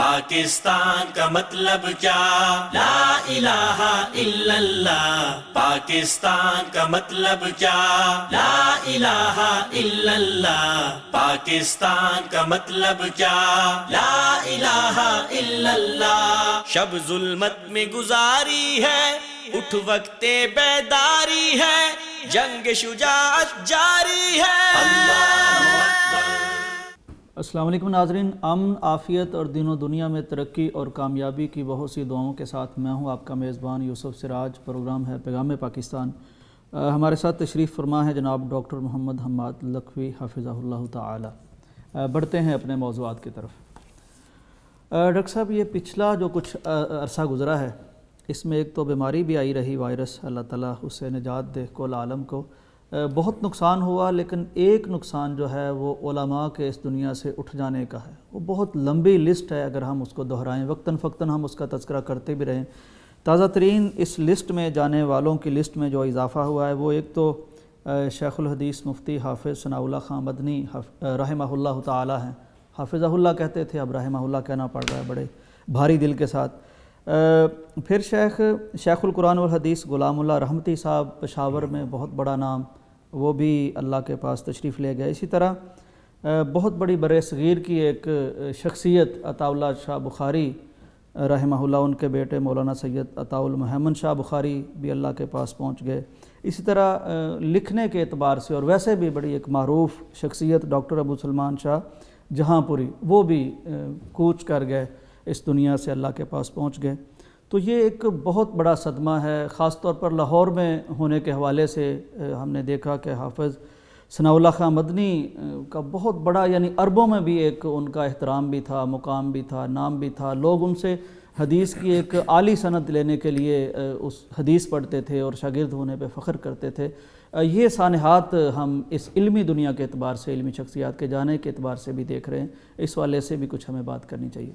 پاکستان کا مطلب کیا؟ لا الہ الا اللہ. پاکستان کا مطلب کیا؟ لا الہ الا اللہ. پاکستان کا مطلب کیا؟ لا الہ الا اللہ. شب ظلمت میں گزاری ہے، اٹھ وقت بیداری ہے، جنگ شجاعت جاری ہے. اللہ اکبر. السلام علیکم ناظرین. امن، عافیت اور دین و دنیا میں ترقی اور کامیابی کی بہت سی دعاؤں کے ساتھ میں ہوں آپ کا میزبان یوسف سراج. پروگرام ہے پیغام پاکستان. ہمارے ساتھ تشریف فرما ہے جناب ڈاکٹر محمد حماد لکھوی حفظہ اللہ تعالی. بڑھتے ہیں اپنے موضوعات کی طرف. ڈاکٹر صاحب، یہ پچھلا جو کچھ عرصہ گزرا ہے، اس میں ایک تو بیماری بھی آئی رہی، وائرس، اللہ تعالیٰ اس سے نجات دے کل عالم کو. بہت نقصان ہوا، لیکن ایک نقصان جو ہے وہ علماء کے اس دنیا سے اٹھ جانے کا ہے. وہ بہت لمبی لسٹ ہے، اگر ہم اس کو دہرائیں، وقتاً فوقتاً ہم اس کا تذکرہ کرتے بھی رہیں. تازہ ترین اس لسٹ میں جانے والوں کی لسٹ میں جو اضافہ ہوا ہے وہ ایک تو شیخ الحدیث مفتی حافظ ثناء اللہ خان مدنی رحمہ اللہ تعالی ہیں. حافظہ اللہ کہتے تھے، اب رحمہ اللہ کہنا پڑ رہا ہے بڑے بھاری دل کے ساتھ. پھر شیخ القرآن والحدیث غلام اللہ رحمتی صاحب، پشاور میں بہت بڑا نام، وہ بھی اللہ کے پاس تشریف لے گئے. اسی طرح بہت بڑی برِ صغیر کی ایک شخصیت عطا اللہ شاہ بخاری رحمہ اللہ، ان کے بیٹے مولانا سید عطا المحمد شاہ بخاری بھی اللہ کے پاس پہنچ گئے. اسی طرح لکھنے کے اعتبار سے اور ویسے بھی بڑی ایک معروف شخصیت ڈاکٹر ابو سلمان شاہ جہاں پوری، وہ بھی کوچ کر گئے اس دنیا سے، اللہ کے پاس پہنچ گئے. تو یہ ایک بہت بڑا صدمہ ہے. خاص طور پر لاہور میں ہونے کے حوالے سے ہم نے دیکھا کہ حافظ ثناء اللہ خان مدنی کا بہت بڑا، یعنی عربوں میں بھی ایک ان کا احترام بھی تھا، مقام بھی تھا، نام بھی تھا. لوگ ان سے حدیث کی ایک عالی سند لینے کے لیے اس حدیث پڑھتے تھے اور شاگرد ہونے پہ فخر کرتے تھے. یہ سانحات ہم اس علمی دنیا کے اعتبار سے، علمی شخصیات کے جانے کے اعتبار سے بھی دیکھ رہے ہیں. اس والے سے بھی کچھ ہمیں بات کرنی چاہیے.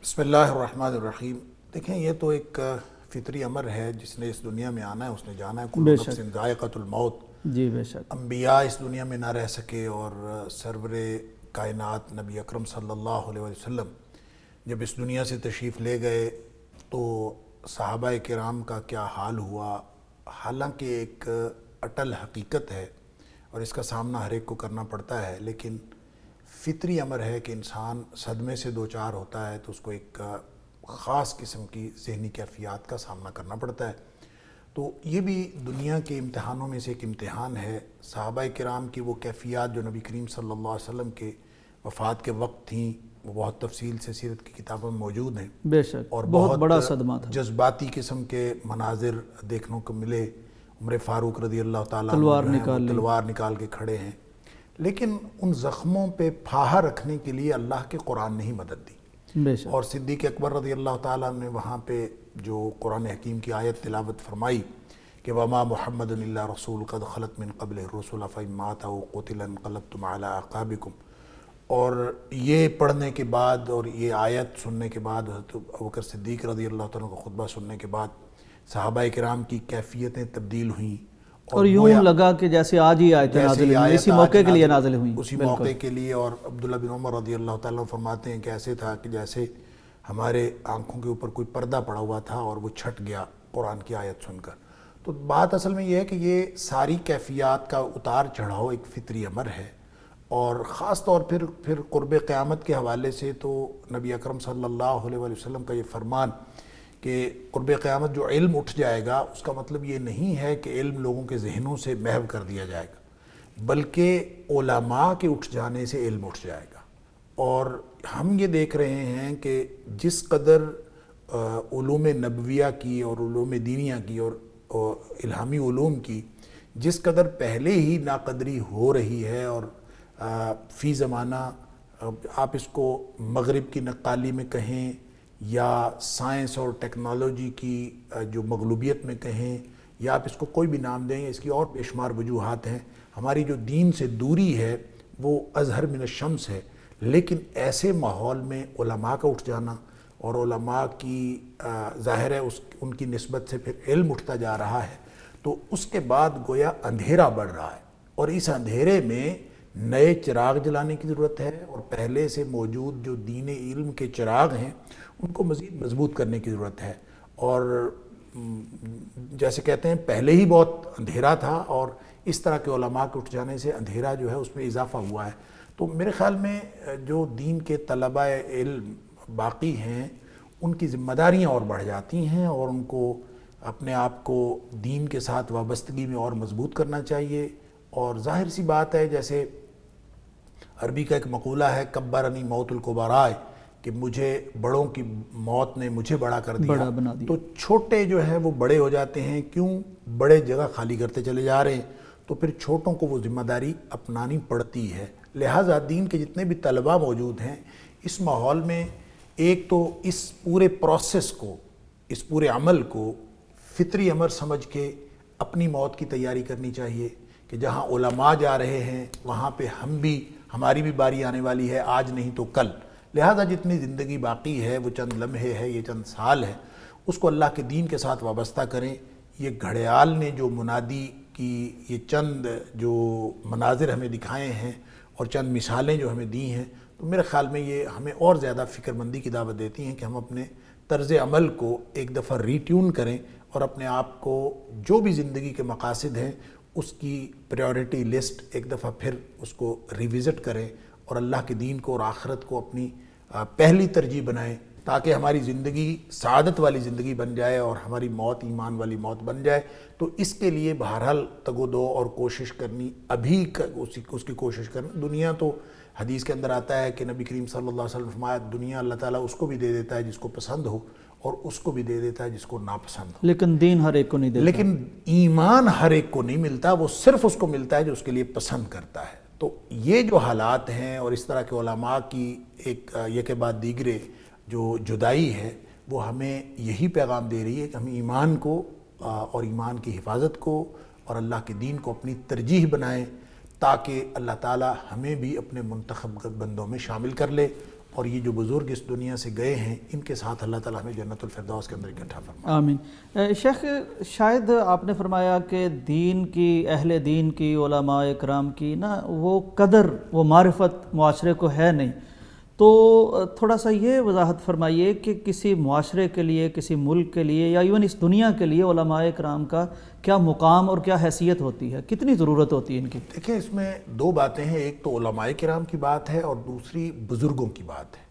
بسم اللہ الرحمن الرحیم. دیکھیں، یہ تو ایک فطری امر ہے، جس نے اس دنیا میں آنا ہے اس نے جانا ہے. کل نفس ذائقۃ الموت. جی بے شک. انبیاء اس دنیا میں نہ رہ سکے اور سرور کائنات نبی اکرم صلی اللہ علیہ وسلم جب اس دنیا سے تشریف لے گئے تو صحابہ کرام کا کیا حال ہوا. حالانکہ ایک اٹل حقیقت ہے اور اس کا سامنا ہر ایک کو کرنا پڑتا ہے، لیکن فطری امر ہے کہ انسان صدمے سے دوچار ہوتا ہے تو اس کو ایک خاص قسم کی ذہنی کیفیات کا سامنا کرنا پڑتا ہے. تو یہ بھی دنیا کے امتحانوں میں سے ایک امتحان ہے. صحابہ کرام کی وہ کیفیات جو نبی کریم صلی اللہ علیہ وسلم کے وفات کے وقت تھیں، وہ بہت تفصیل سے سیرت کی کتابوں میں موجود ہیں. بے شک. اور بہت بڑا صدمہ تھا. جذباتی قسم کے مناظر دیکھنے کو ملے. عمر فاروق رضی اللہ تعالیٰ تلوار نکال کے کھڑے ہیں، لیکن ان زخموں پہ پھاہا رکھنے کے لیے اللہ کے قرآن نے ہی مدد دی. اور صدیق اکبر رضی اللہ تعالیٰ نے وہاں پہ جو قرآن حکیم کی آیت تلاوت فرمائی کہ وما محمد الا رسول قد خلت من قبل الرسل فإن مات أو قتل انقلبتم على أعقابكم. اور یہ پڑھنے کے بعد اور یہ آیت سننے کے بعد، حضرت ابوبکر صدیق رضی اللہ تعالیٰ کا خطبہ سننے کے بعد صحابہ کرام کی کیفیتیں تبدیل ہوئیں. اور یوں لگا کہ جیسے آج ہی آیتیں نازل ہوئیں، اسی موقع کے لیے نازل ہوئیں. اسی موقع کے لیے. اور عبداللہ بن عمر رضی اللہ تعالیٰ فرماتے ہیں کہ ایسے تھا کہ جیسے ہمارے آنکھوں کے اوپر کوئی پردہ پڑا ہوا تھا اور وہ چھٹ گیا قرآن کی آیت سن کر. تو بات اصل میں یہ ہے کہ یہ ساری کیفیات کا اتار چڑھاؤ ایک فطری امر ہے. اور خاص طور پھر قرب قیامت کے حوالے سے تو نبی اکرم صلی اللہ علیہ وسلم کا یہ فرمان کہ قرب قیامت جو علم اٹھ جائے گا، اس کا مطلب یہ نہیں ہے کہ علم لوگوں کے ذہنوں سے محو کر دیا جائے گا، بلکہ علماء کے اٹھ جانے سے علم اٹھ جائے گا. اور ہم یہ دیکھ رہے ہیں کہ جس قدر علوم نبویہ کی اور علوم دینیہ کی اور الہامی علوم کی جس قدر پہلے ہی ناقدری ہو رہی ہے، اور فی زمانہ آپ اس کو مغرب کی نقالی میں کہیں یا سائنس اور ٹیکنالوجی کی جو مغلوبیت میں کہیں، یا آپ اس کو کوئی بھی نام دیں، اس کی اور بے شمار وجوہات ہیں. ہماری جو دین سے دوری ہے وہ ازہر من الشمس ہے، لیکن ایسے ماحول میں علماء کا اٹھ جانا اور علماء کی ظاہر ہے ان کی نسبت سے پھر علم اٹھتا جا رہا ہے، تو اس کے بعد گویا اندھیرا بڑھ رہا ہے. اور اس اندھیرے میں نئے چراغ جلانے کی ضرورت ہے، اور پہلے سے موجود جو دین علم کے چراغ ہیں ان کو مزید مضبوط کرنے کی ضرورت ہے۔ اور جیسے کہتے ہیں پہلے ہی بہت اندھیرا تھا، اور اس طرح کے علماء کے اٹھ جانے سے اندھیرا جو ہے اس میں اضافہ ہوا ہے۔ تو میرے خیال میں جو دین کے طلبہ علم باقی ہیں ان کی ذمہ داریاں اور بڑھ جاتی ہیں، اور ان کو اپنے آپ کو دین کے ساتھ وابستگی میں اور مضبوط کرنا چاہیے۔ اور ظاہر سی بات ہے، جیسے عربی کا ایک مقولہ ہے کبرنی موت الکبراء، کہ مجھے بڑوں کی موت نے مجھے بڑا کر دیا، بڑا بنا دیا۔ تو چھوٹے جو ہے وہ بڑے ہو جاتے ہیں، کیوں بڑے جگہ خالی کرتے چلے جا رہے ہیں، تو پھر چھوٹوں کو وہ ذمہ داری اپنانی پڑتی ہے۔ لہٰذا دین کے جتنے بھی طلباء موجود ہیں اس ماحول میں ایک تو اس پورے پروسیس کو، اس پورے عمل کو فطری امر سمجھ کے اپنی موت کی تیاری کرنی چاہیے، کہ جہاں علماء جا رہے ہیں وہاں پہ ہماری بھی باری آنے والی ہے، آج نہیں تو کل۔ لہٰذا جتنی زندگی باقی ہے، وہ چند لمحے ہے، یہ چند سال ہے، اس کو اللہ کے دین کے ساتھ وابستہ کریں۔ یہ گھڑیال نے جو منادی کی یہ چند جو مناظر ہمیں دکھائے ہیں اور چند مثالیں جو ہمیں دی ہیں، تو میرے خیال میں یہ ہمیں اور زیادہ فکر مندی کی دعوت دیتی ہیں کہ ہم اپنے طرز عمل کو ایک دفعہ ریٹیون کریں، اور اپنے آپ کو جو بھی زندگی کے مقاصد ہیں اس کی پریورٹی لسٹ ایک دفعہ پھر اس کو ریوزٹ کریں، اور اللہ کے دین کو اور آخرت کو اپنی پہلی ترجیح بنائیں، تاکہ ہماری زندگی سعادت والی زندگی بن جائے اور ہماری موت ایمان والی موت بن جائے۔ تو اس کے لیے بہرحال تگ و دو اور کوشش کرنی، ابھی اس کی کوشش کرنا۔ دنیا تو حدیث کے اندر آتا ہے کہ نبی کریم صلی اللہ علیہ وسلم فرمایا دنیا اللہ تعالیٰ اس کو بھی دے دیتا ہے جس کو پسند ہو، اور اس کو بھی دے دیتا ہے جس کو ناپسند ہو، لیکن دین ہر ایک کو نہیں دیتا۔ لیکن ایمان ہر ایک کو نہیں ملتا، وہ صرف اس کو ملتا ہے جو اس کے لیے پسند کرتا ہے۔ تو یہ جو حالات ہیں اور اس طرح کے علماء کی ایک یہ کے بعد دیگرے جو جدائی ہے، وہ ہمیں یہی پیغام دے رہی ہے کہ ہم ایمان کو اور ایمان کی حفاظت کو اور اللہ کے دین کو اپنی ترجیح بنائیں، تاکہ اللہ تعالی ہمیں بھی اپنے منتخب بندوں میں شامل کر لے، اور یہ جو بزرگ اس دنیا سے گئے ہیں ان کے ساتھ اللہ تعالی ہمیں جنت الفردوس کے اندر اکٹھا فرمائے۔ آمین۔ شیخ، شاید آپ نے فرمایا کہ دین کی، اہل دین کی، علماء کرام کی نا وہ قدر، وہ معرفت معاشرے کو ہے نہیں، تو تھوڑا سا یہ وضاحت فرمائیے کہ کسی معاشرے کے لیے، کسی ملک کے لیے، یا ایون اس دنیا کے لیے علماء کرام کا کیا مقام اور کیا حیثیت ہوتی ہے، کتنی ضرورت ہوتی ہے ان کی؟ دیکھیں، اس میں دو باتیں ہیں، ایک تو علماء کرام کی بات ہے اور دوسری بزرگوں کی بات ہے۔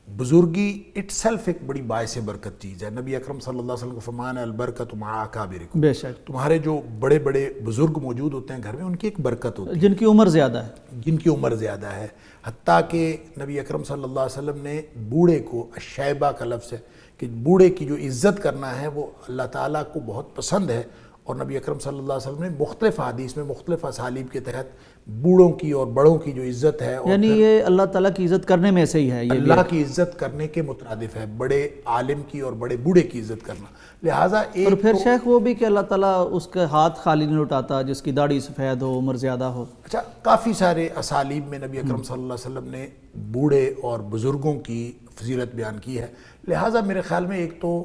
بزرگی اٹ سیلف ایک بڑی باعث برکت چیز ہے۔ نبی اکرم صلی اللہ علیہ وسلم کا فرمان ہے البرکۃ مع اکابرکم، بے شک، تمہارے جو بڑے بڑے بزرگ موجود ہوتے ہیں گھر میں ان کی ایک برکت ہوتی ہے، جن کی عمر زیادہ ہے، جن کی عمر زیادہ ہے۔ حتیٰ کہ نبی اکرم صلی اللہ علیہ وسلم نے بوڑھے کو، الشیبہ کا لفظ ہے کہ بوڑھے کی جو عزت کرنا ہے وہ اللہ تعالیٰ کو بہت پسند ہے، اور نبی اکرم صلی اللہ علیہ وسلم نے مختلف حدیث میں مختلف اسالیب کے تحت بوڑھوں کی اور بڑوں کی جو عزت ہے، اور یعنی یہ اللہ تعالیٰ کی عزت کرنے میں سے ہی ہے، یہ اللہ کی عزت کرنے کے مترادف ہے، بڑے عالم کی اور بڑے بوڑھے کی عزت کرنا۔ لہٰذا ایک اور پھر شیخ وہ بھی کہ اللہ تعالیٰ اس کے ہاتھ خالی نہیں اٹھاتا جس کی داڑھی سفید ہو، عمر زیادہ ہو۔ اچھا، کافی سارے اسالیب میں نبی اکرم صلی اللہ علیہ وسلم نے بوڑھے اور بزرگوں کی فضیلت بیان کی ہے۔ لہٰذا میرے خیال میں ایک تو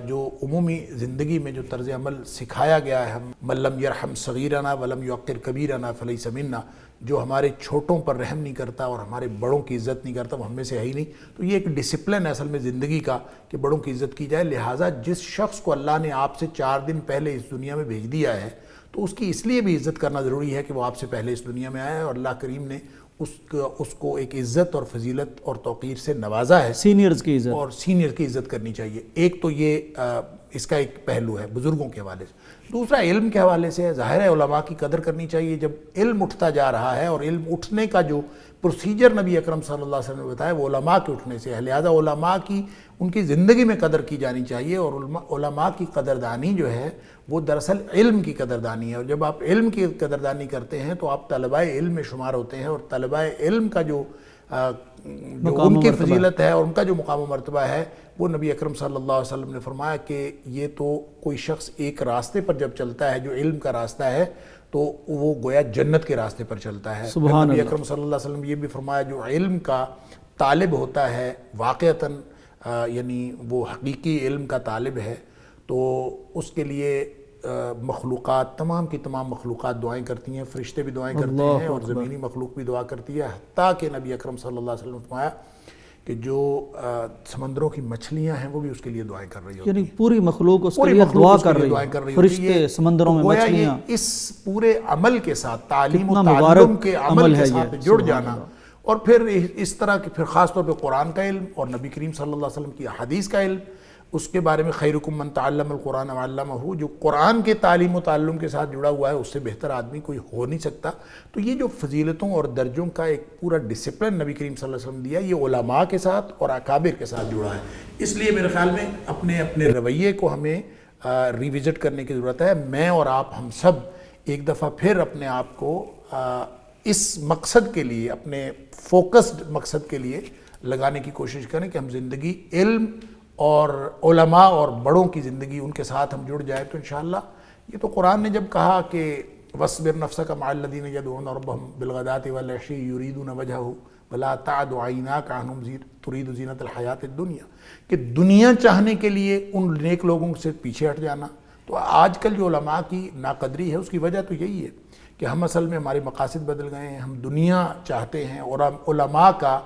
جو عمومی زندگی میں جو طرز عمل سکھایا گیا ہے، ہم من لم یرحم صغیرنا ولم یوقر کبیرنا فلیس منا، جو ہمارے چھوٹوں پر رحم نہیں کرتا اور ہمارے بڑوں کی عزت نہیں کرتا وہ ہم میں سے ہے ہی نہیں۔ تو یہ ایک ڈسپلن ہے اصل میں زندگی کا کہ بڑوں کی عزت کی جائے۔ لہٰذا جس شخص کو اللہ نے آپ سے 4 دن پہلے اس دنیا میں بھیج دیا ہے تو اس کی اس لیے بھی عزت کرنا ضروری ہے کہ وہ آپ سے پہلے اس دنیا میں آیا ہے، اور اللہ کریم نے اس کو ایک عزت اور فضیلت اور توقیر سے نوازا ہے، سینئرز کی عزت، اور سینئر کی عزت کرنی چاہیے۔ ایک تو یہ اس کا ایک پہلو ہے بزرگوں کے حوالے سے۔ دوسرا علم کے حوالے سے ہے، ظاہر ہے علماء کی قدر کرنی چاہیے۔ جب علم اٹھتا جا رہا ہے، اور علم اٹھنے کا جو پروسیجر نبی اکرم صلی اللہ علیہ وسلم نے بتایا وہ علماء کے اٹھنے سے ہے، لہذا علماء کی ان کی زندگی میں قدر کی جانی چاہیے، اور علماء کی قدردانی جو ہے وہ دراصل علم کی قدردانی ہے، اور جب آپ علم کی قدردانی کرتے ہیں تو آپ طلباء علم میں شمار ہوتے ہیں، اور طلباء علم کا جو ان کی فضیلت ہے اور ان کا جو مقام و مرتبہ ہے وہ نبی اکرم صلی اللہ علیہ وسلم نے فرمایا کہ یہ تو کوئی شخص ایک راستے پر جب چلتا ہے جو علم کا راستہ ہے تو وہ گویا جنت کے راستے پر چلتا ہے۔ نبی اکرم صلی اللہ علیہ وسلم یہ بھی فرمایا جو علم کا طالب ہوتا ہے واقعتاً، یعنی وہ حقیقی علم کا طالب ہے، تو اس کے لیے مخلوقات تمام کی تمام مخلوقات دعائیں کرتی ہیں، فرشتے بھی دعائیں کرتے ہیں اور زمینی مخلوق بھی دعا کرتی ہے، حتیٰ کہ نبی اکرم صلی اللہ علیہ وسلم نے فرمایا کہ جو سمندروں کی مچھلیاں ہیں وہ بھی اس کے لیے دعائیں کر رہی ہوتی ہیں، یعنی پوری مخلوق اس کے پوری لیے مخلوق دعا اس کے کر لیے رہی دعائیں کر ہے، رہی ہوتی ہے۔ فرشتے سمندروں میں گویا یہ مچھلیاں، اس پورے عمل کے ساتھ تعلیم و کتنا تعلم مبارک کے عمل عمل ہے کے یہ، ساتھ جڑ سبحان جانا، اللہ۔ اور پھر اس طرح کی پھر خاص طور پہ قرآن کا علم اور نبی کریم صلی اللہ علیہ وسلم کی احادیث کا علم، اس کے بارے میں خیرکم من تعلم القرآن وعلمہ، جو قرآن کے تعلیم و تعلم کے ساتھ جڑا ہوا ہے اس سے بہتر آدمی کوئی ہو نہیں سکتا۔ تو یہ جو فضیلتوں اور درجوں کا ایک پورا ڈسپلن نبی کریم صلی اللہ علیہ وسلم دیا، یہ علماء کے ساتھ اور اکابر کے ساتھ جڑا ہے۔ اس لیے میرے خیال میں اپنے رویے کو ہمیں ریوزٹ کرنے کی ضرورت ہے۔ میں اور آپ ہم سب ایک دفعہ پھر اپنے آپ کو اس مقصد کے لیے، اپنے فوکسڈ مقصد کے لیے لگانے کی کوشش کریں کہ ہم زندگی علم اور علماء اور بڑوں کی زندگی ان کے ساتھ ہم جڑ جائیں تو انشاءاللہ یہ تو قرآن نے جب کہا کہ وَاصْبِرْ نَفْسَكَ مَعَ الَّذِينَ يَدْعُونَ رَبَّهُمْ بِالْغَدَاةِ وَالْعَشِيِّ يُرِيدُونَ وَجْهَهُ وَلَا تَعْدُ عَيْنَاكَ عَنْهُمْ تُرِيدُ زِينَةَ الْحَيَاةِ الدُّنْيَا، کہ دنیا چاہنے کے لیے ان نیک لوگوں سے پیچھے ہٹ جانا۔ تو آج کل جو علماء کی ناقدری ہے اس کی وجہ تو یہی ہے کہ ہم اصل میں ہمارے مقاصد بدل گئے ہیں، ہم دنیا چاہتے ہیں، اور علماء کا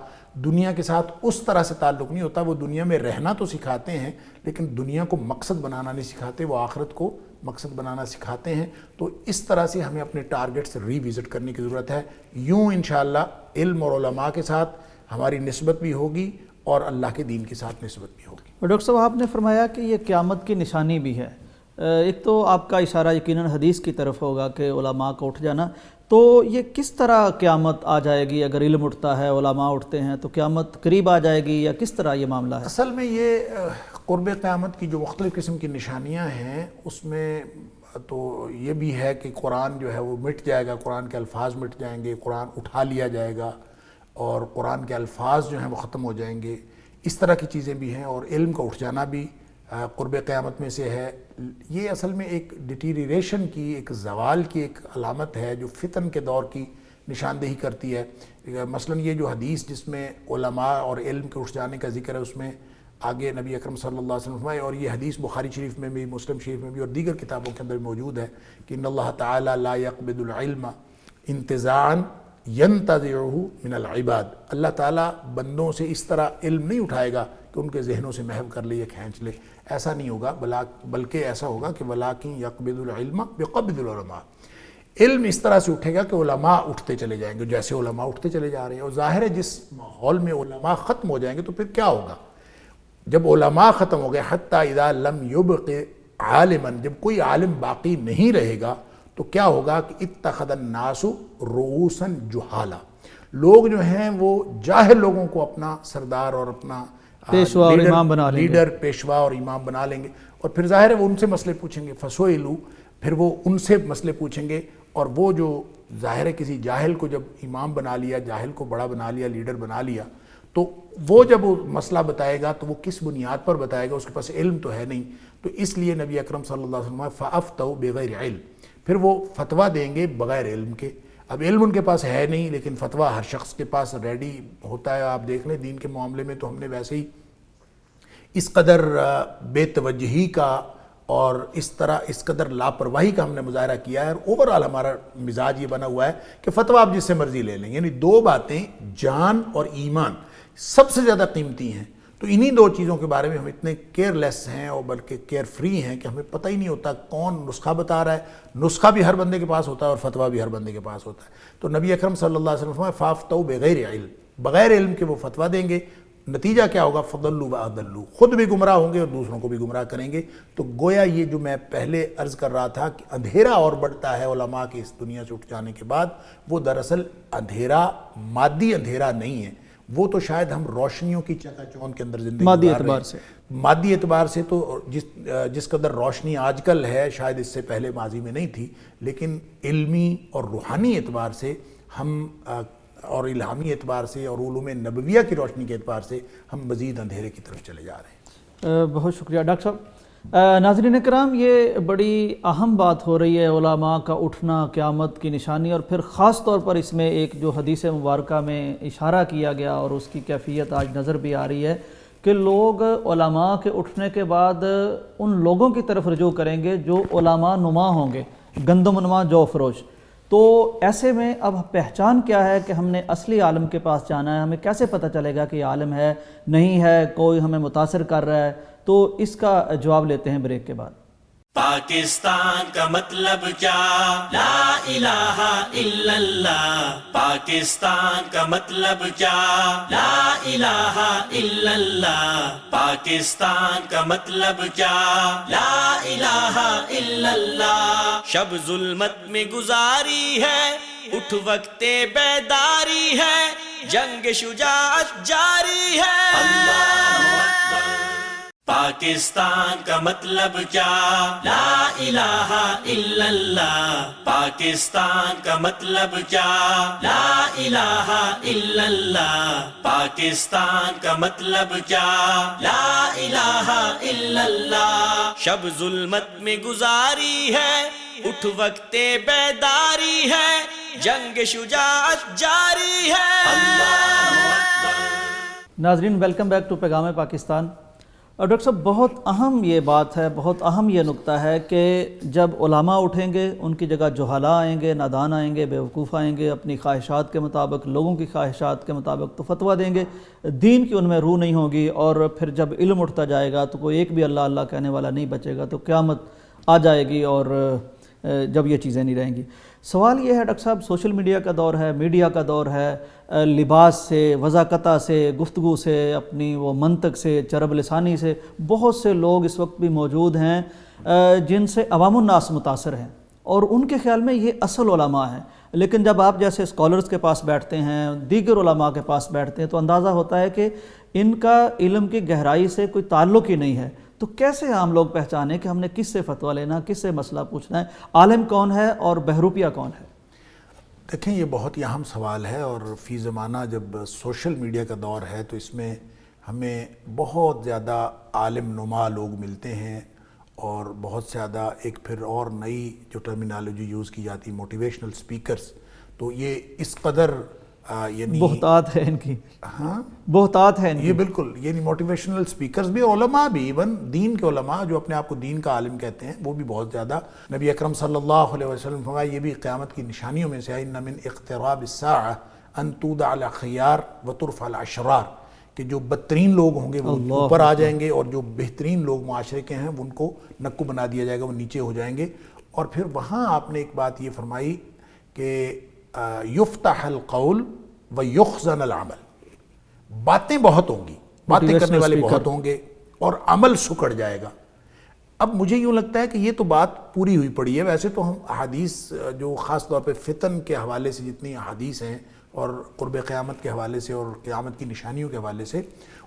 دنیا کے ساتھ اس طرح سے تعلق نہیں ہوتا۔ وہ دنیا میں رہنا تو سکھاتے ہیں لیکن دنیا کو مقصد بنانا نہیں سکھاتے، وہ آخرت کو مقصد بنانا سکھاتے ہیں۔ تو اس طرح سے ہمیں اپنے ٹارگٹس ری وزٹ کرنے کی ضرورت ہے۔ یوں انشاءاللہ علم اور علماء کے ساتھ ہماری نسبت بھی ہوگی اور اللہ کے دین کے ساتھ نسبت بھی ہوگی۔ اور ڈاکٹر صاحب آپ نے فرمایا کہ یہ قیامت کی نشانی بھی ہے۔ ایک تو آپ کا اشارہ یقیناً حدیث کی طرف ہوگا کہ علماء کا اٹھ جانا، تو یہ کس طرح قیامت آ جائے گی؟ اگر علم اٹھتا ہے، علماء اٹھتے ہیں تو قیامت قریب آ جائے گی یا کس طرح یہ معاملہ ہے؟ اصل میں یہ قرب قیامت کی جو مختلف قسم کی نشانیاں ہیں اس میں تو یہ بھی ہے کہ قرآن جو ہے وہ مٹ جائے گا، قرآن کے الفاظ مٹ جائیں گے، قرآن اٹھا لیا جائے گا اور قرآن کے الفاظ جو ہیں وہ ختم ہو جائیں گے، اس طرح کی چیزیں بھی ہیں۔ اور علم کا اٹھ جانا بھی قرب قیامت میں سے ہے۔ یہ اصل میں ایک ڈیٹیریشن کی، ایک زوال کی ایک علامت ہے جو فتن کے دور کی نشاندہی کرتی ہے۔ مثلا یہ جو حدیث جس میں علماء اور علم کے اٹھ جانے کا ذکر ہے، اس میں آگے نبی اکرم صلی اللہ علیہ وسلم فرمائے، اور یہ حدیث بخاری شریف میں بھی، مسلم شریف میں بھی اور دیگر کتابوں کے اندر موجود ہے کہ ان اللہ تعالی لا يقبض العلم انتزاعا ينتزعه من العباد، اللہ تعالیٰ بندوں سے اس طرح علم نہیں اٹھائے گا کہ ان کے ذہنوں سے محو کر لے یا کھینچ لے، ایسا نہیں ہوگا، بلکہ ایسا ہوگا کہ وَلَٰكِن يَقْبِضُ الْعِلْمَ بِقَبْضِ الْعُلَمَاءِ، علم اس طرح سے اٹھے گا کہ علماء اٹھتے چلے جائیں گے، جیسے علماء اٹھتے چلے جا رہے ہیں۔ اور ظاہر ہے جس ماحول میں علماء ختم ہو جائیں گے تو پھر کیا ہوگا؟ جب علماء ختم ہو گئے، حتیٰ اذا لم يبق عالما، جب کوئی عالم باقی نہیں رہے گا تو کیا ہوگا کہ اتخذ الناس رؤوسا جہالا، لوگ جو ہیں وہ جاہل لوگوں کو اپنا سردار اور اپنا پیشوا اور امام بنا لیں گے، لیڈر، پیشوا اور امام بنا لیں گے، اور پھر ظاہر ہے وہ ان سے مسئلے پوچھیں گے، فسئلوا، پھر وہ ان سے مسئلے پوچھیں گے، اور وہ جو ظاہر ہے کسی جاہل کو جب امام بنا لیا، جاہل کو بڑا بنا لیا، لیڈر بنا لیا، تو وہ جب وہ مسئلہ بتائے گا تو وہ کس بنیاد پر بتائے گا؟ اس کے پاس علم تو ہے نہیں۔ تو اس لیے نبی اکرم صلی اللہ علیہ وسلم فَأَفْتَوْا بِغَيْرِ عِلْم، پھر وہ فتویٰ دیں گے بغیر علم کے۔ اب علم ان کے پاس ہے نہیں لیکن فتویٰ ہر شخص کے پاس ریڈی ہوتا ہے۔ آپ دیکھ لیں دین کے معاملے میں تو ہم نے ویسے ہی اس قدر بے توجہی کا اور اس قدر لاپرواہی کا ہم نے مظاہرہ کیا ہے، اور اوورآل ہمارا مزاج یہ بنا ہوا ہے کہ فتویٰ آپ جس سے مرضی لے لیں۔ یعنی دو باتیں، جان اور ایمان، سب سے زیادہ قیمتی ہیں۔ تو انہی دو چیزوں کے بارے میں ہم اتنے کیئر لیس ہیں اور بلکہ کیئر فری ہیں کہ ہمیں پتہ ہی نہیں ہوتا کون نسخہ بتا رہا ہے۔ نسخہ بھی ہر بندے کے پاس ہوتا ہے اور فتویٰ بھی ہر بندے کے پاس ہوتا ہے۔ تو نبی اکرم صلی اللہ علیہ وسلم فَأَفْتَوْا بِغَيْرِ عِلْم، بغیر علم کے وہ فتویٰ دیں گے، نتیجہ کیا ہوگا؟ فَضَلُّوا وَأَضَلُّوا، خود بھی گمراہ ہوں گے اور دوسروں کو بھی گمراہ کریں گے۔ تو گویا یہ جو میں پہلے عرض کر رہا تھا کہ اندھیرا اور بڑھتا ہے علماء کے اس دنیا سے اٹھ جانے کے بعد، وہ دراصل اندھیرا مادی اندھیرا نہیں ہے، وہ تو شاید ہم روشنیوں کی چکا چوند کے اندر زندگی مادی گزار رہے ہیں۔ اعتبار سے، مادی اعتبار سے تو جس قدر روشنی آج کل ہے شاید اس سے پہلے ماضی میں نہیں تھی، لیکن علمی اور روحانی اعتبار سے ہم اور الہامی اعتبار سے اور علوم نبویہ کی روشنی کے اعتبار سے ہم مزید اندھیرے کی طرف چلے جا رہے ہیں۔ بہت شکریہ ڈاکٹر صاحب۔ ناظرین کرام، یہ بڑی اہم بات ہو رہی ہے، علماء کا اٹھنا قیامت کی نشانی، اور پھر خاص طور پر اس میں ایک جو حدیث مبارکہ میں اشارہ کیا گیا اور اس کی کیفیت آج نظر بھی آ رہی ہے کہ لوگ علماء کے اٹھنے کے بعد ان لوگوں کی طرف رجوع کریں گے جو علماء نما ہوں گے، گندم نما جو فروش. تو ایسے میں اب پہچان کیا ہے کہ ہم نے اصلی عالم کے پاس جانا ہے؟ ہمیں کیسے پتہ چلے گا کہ یہ عالم ہے نہیں ہے، کوئی ہمیں متاثر کر رہا ہے؟ تو اس کا جواب لیتے ہیں بریک کے بعد. پاکستان کا مطلب کیا؟ لا الہ الا اللہ. پاکستان کا مطلب کیا؟ لا الہ الا اللہ. پاکستان کا مطلب کیا؟ لا الہ الا اللہ. شب ظلمت میں گزاری ہے، اٹھ وقت بیداری ہے، جنگ شجاعت جاری ہے. اللہ اکبر. پاکستان کا مطلب کیا؟ لا الہ الا اللہ. پاکستان کا مطلب کیا؟ لا الہ الا اللہ. پاکستان کا مطلب کیا؟ لا الہ الا اللہ. شب ظلمت میں گزاری ہے، اٹھ وقت بیداری ہے، جنگ شجاعت جاری ہے. اللہ اکبر. ناظرین ویلکم بیک ٹو پیغام پاکستان. اور ڈاکٹر صاحب بہت اہم یہ بات ہے، بہت اہم یہ نقطہ ہے کہ جب علماء اٹھیں گے ان کی جگہ جہلاء آئیں گے، نادان آئیں گے، بیوقوف آئیں گے، اپنی خواہشات کے مطابق، لوگوں کی خواہشات کے مطابق تو فتویٰ دیں گے، دین کی ان میں روح نہیں ہوگی. اور پھر جب علم اٹھتا جائے گا تو کوئی ایک بھی اللہ اللہ کہنے والا نہیں بچے گا، تو قیامت آ جائے گی اور جب یہ چیزیں نہیں رہیں گی. سوال یہ ہے ڈاکٹر صاحب، سوشل میڈیا کا دور ہے، میڈیا کا دور ہے، لباس سے، وضاقتہ سے، گفتگو سے، اپنی وہ منطق سے، چرب لسانی سے بہت سے لوگ اس وقت بھی موجود ہیں جن سے عوام الناس متاثر ہیں اور ان کے خیال میں یہ اصل علماء ہیں. لیکن جب آپ جیسے اسکالرز کے پاس بیٹھتے ہیں، دیگر علماء کے پاس بیٹھتے ہیں تو اندازہ ہوتا ہے کہ ان کا علم کی گہرائی سے کوئی تعلق ہی نہیں ہے. تو کیسے عام لوگ پہچانیں کہ ہم نے کس سے فتویٰ لینا، کس سے مسئلہ پوچھنا ہے، عالم کون ہے اور بہروپیہ کون ہے؟ دیکھیں یہ بہت ہی اہم سوال ہے، اور فی زمانہ جب سوشل میڈیا کا دور ہے تو اس میں ہمیں بہت زیادہ عالم نما لوگ ملتے ہیں، اور بہت زیادہ ایک پھر اور نئی جو ٹرمینالوجی یوز کی جاتی موٹیویشنل سپیکرز. تو یہ اس قدر یعنی بہتات ہے ان کی. ہاں بہتات ہے ان کی. یہ بالکل یعنی موٹیویشنل سپیکرز بھی، علماء بھی، ایون دین کے علماء جو اپنے آپ کو دین کا عالم کہتے ہیں وہ بھی بہت زیادہ. نبی اکرم صلی اللہ علیہ وسلم فرمایا یہ بھی قیامت کی نشانیوں میں سے ہے، ان من اقتراب الساعہ ان توضع الخیار وترفع الاشرار، کہ جو بدترین لوگ ہوں گے وہ اوپر آ جائیں گے اور جو بہترین لوگ معاشرے کے ہیں ان کو نکو بنا دیا جائے گا، وہ نیچے ہو جائیں گے. اور پھر وہاں آپ نے ایک بات یہ فرمائی کہ یفتح القول ویخزن العمل. باتیں بہت ہوں گی، باتیں کرنے والے بہت ہوں گے اور عمل سکڑ جائے گا. اب مجھے یوں لگتا ہے کہ یہ تو بات پوری ہوئی پڑی ہے. ویسے تو ہم احادیث جو خاص طور پہ فتن کے حوالے سے جتنی احادیث ہیں اور قرب قیامت کے حوالے سے اور قیامت کی نشانیوں کے حوالے سے،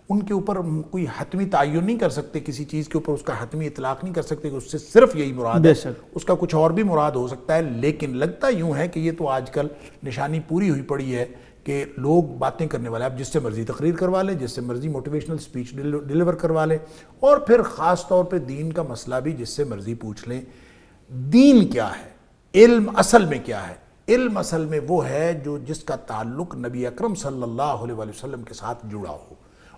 ان کے اوپر کوئی حتمی تعین نہیں کر سکتے، کسی چیز کے اوپر اس کا حتمی اطلاق نہیں کر سکتے کہ اس سے صرف یہی مراد ہے، اس کا کچھ اور بھی مراد ہو سکتا ہے. لیکن لگتا یوں ہے کہ یہ تو آج کل نشانی پوری ہوئی پڑی ہے کہ لوگ باتیں کرنے والے، اب جس سے مرضی تقریر کروا لیں، جس سے مرضی موٹیویشنل سپیچ ڈیلیور کروا لیں، اور پھر خاص طور پہ دین کا مسئلہ بھی جس سے مرضی پوچھ لیں. دین کیا ہے؟ علم اصل میں کیا ہے؟ علم اصل میں وہ ہے جو جس کا تعلق نبی اکرم صلی اللہ علیہ وسلم کے ساتھ جڑا ہو،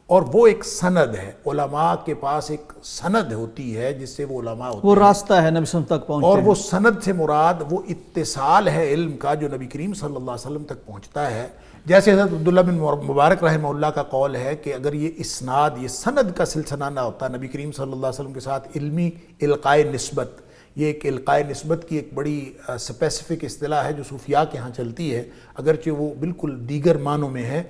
اور وہ ایک سند ہے. علماء کے پاس ایک سند ہوتی ہے جس سے وہ علماء ہوتے ہیں، وہ راستہ ہے نبی صلی اللہ علیہ وسلم تک پہنچتے اور ہیں. وہ سند سے مراد وہ اتصال ہے علم کا جو نبی کریم صلی اللہ علیہ وسلم تک پہنچتا ہے. جیسے حضرت عبداللہ بن مبارک رحمہ اللہ کا قول ہے کہ اگر یہ اسناد، یہ سند کا سلسلہ نہ ہوتا نبی کریم صلی اللہ علیہ وسلم کے ساتھ علمی القائے نسبت، یہ ایک القائے نسبت کی ایک بڑی اسپیسیفک اصطلاح ہے جو صوفیاء کے ہاں چلتی ہے، اگرچہ وہ بالکل دیگر معنوں میں ہے.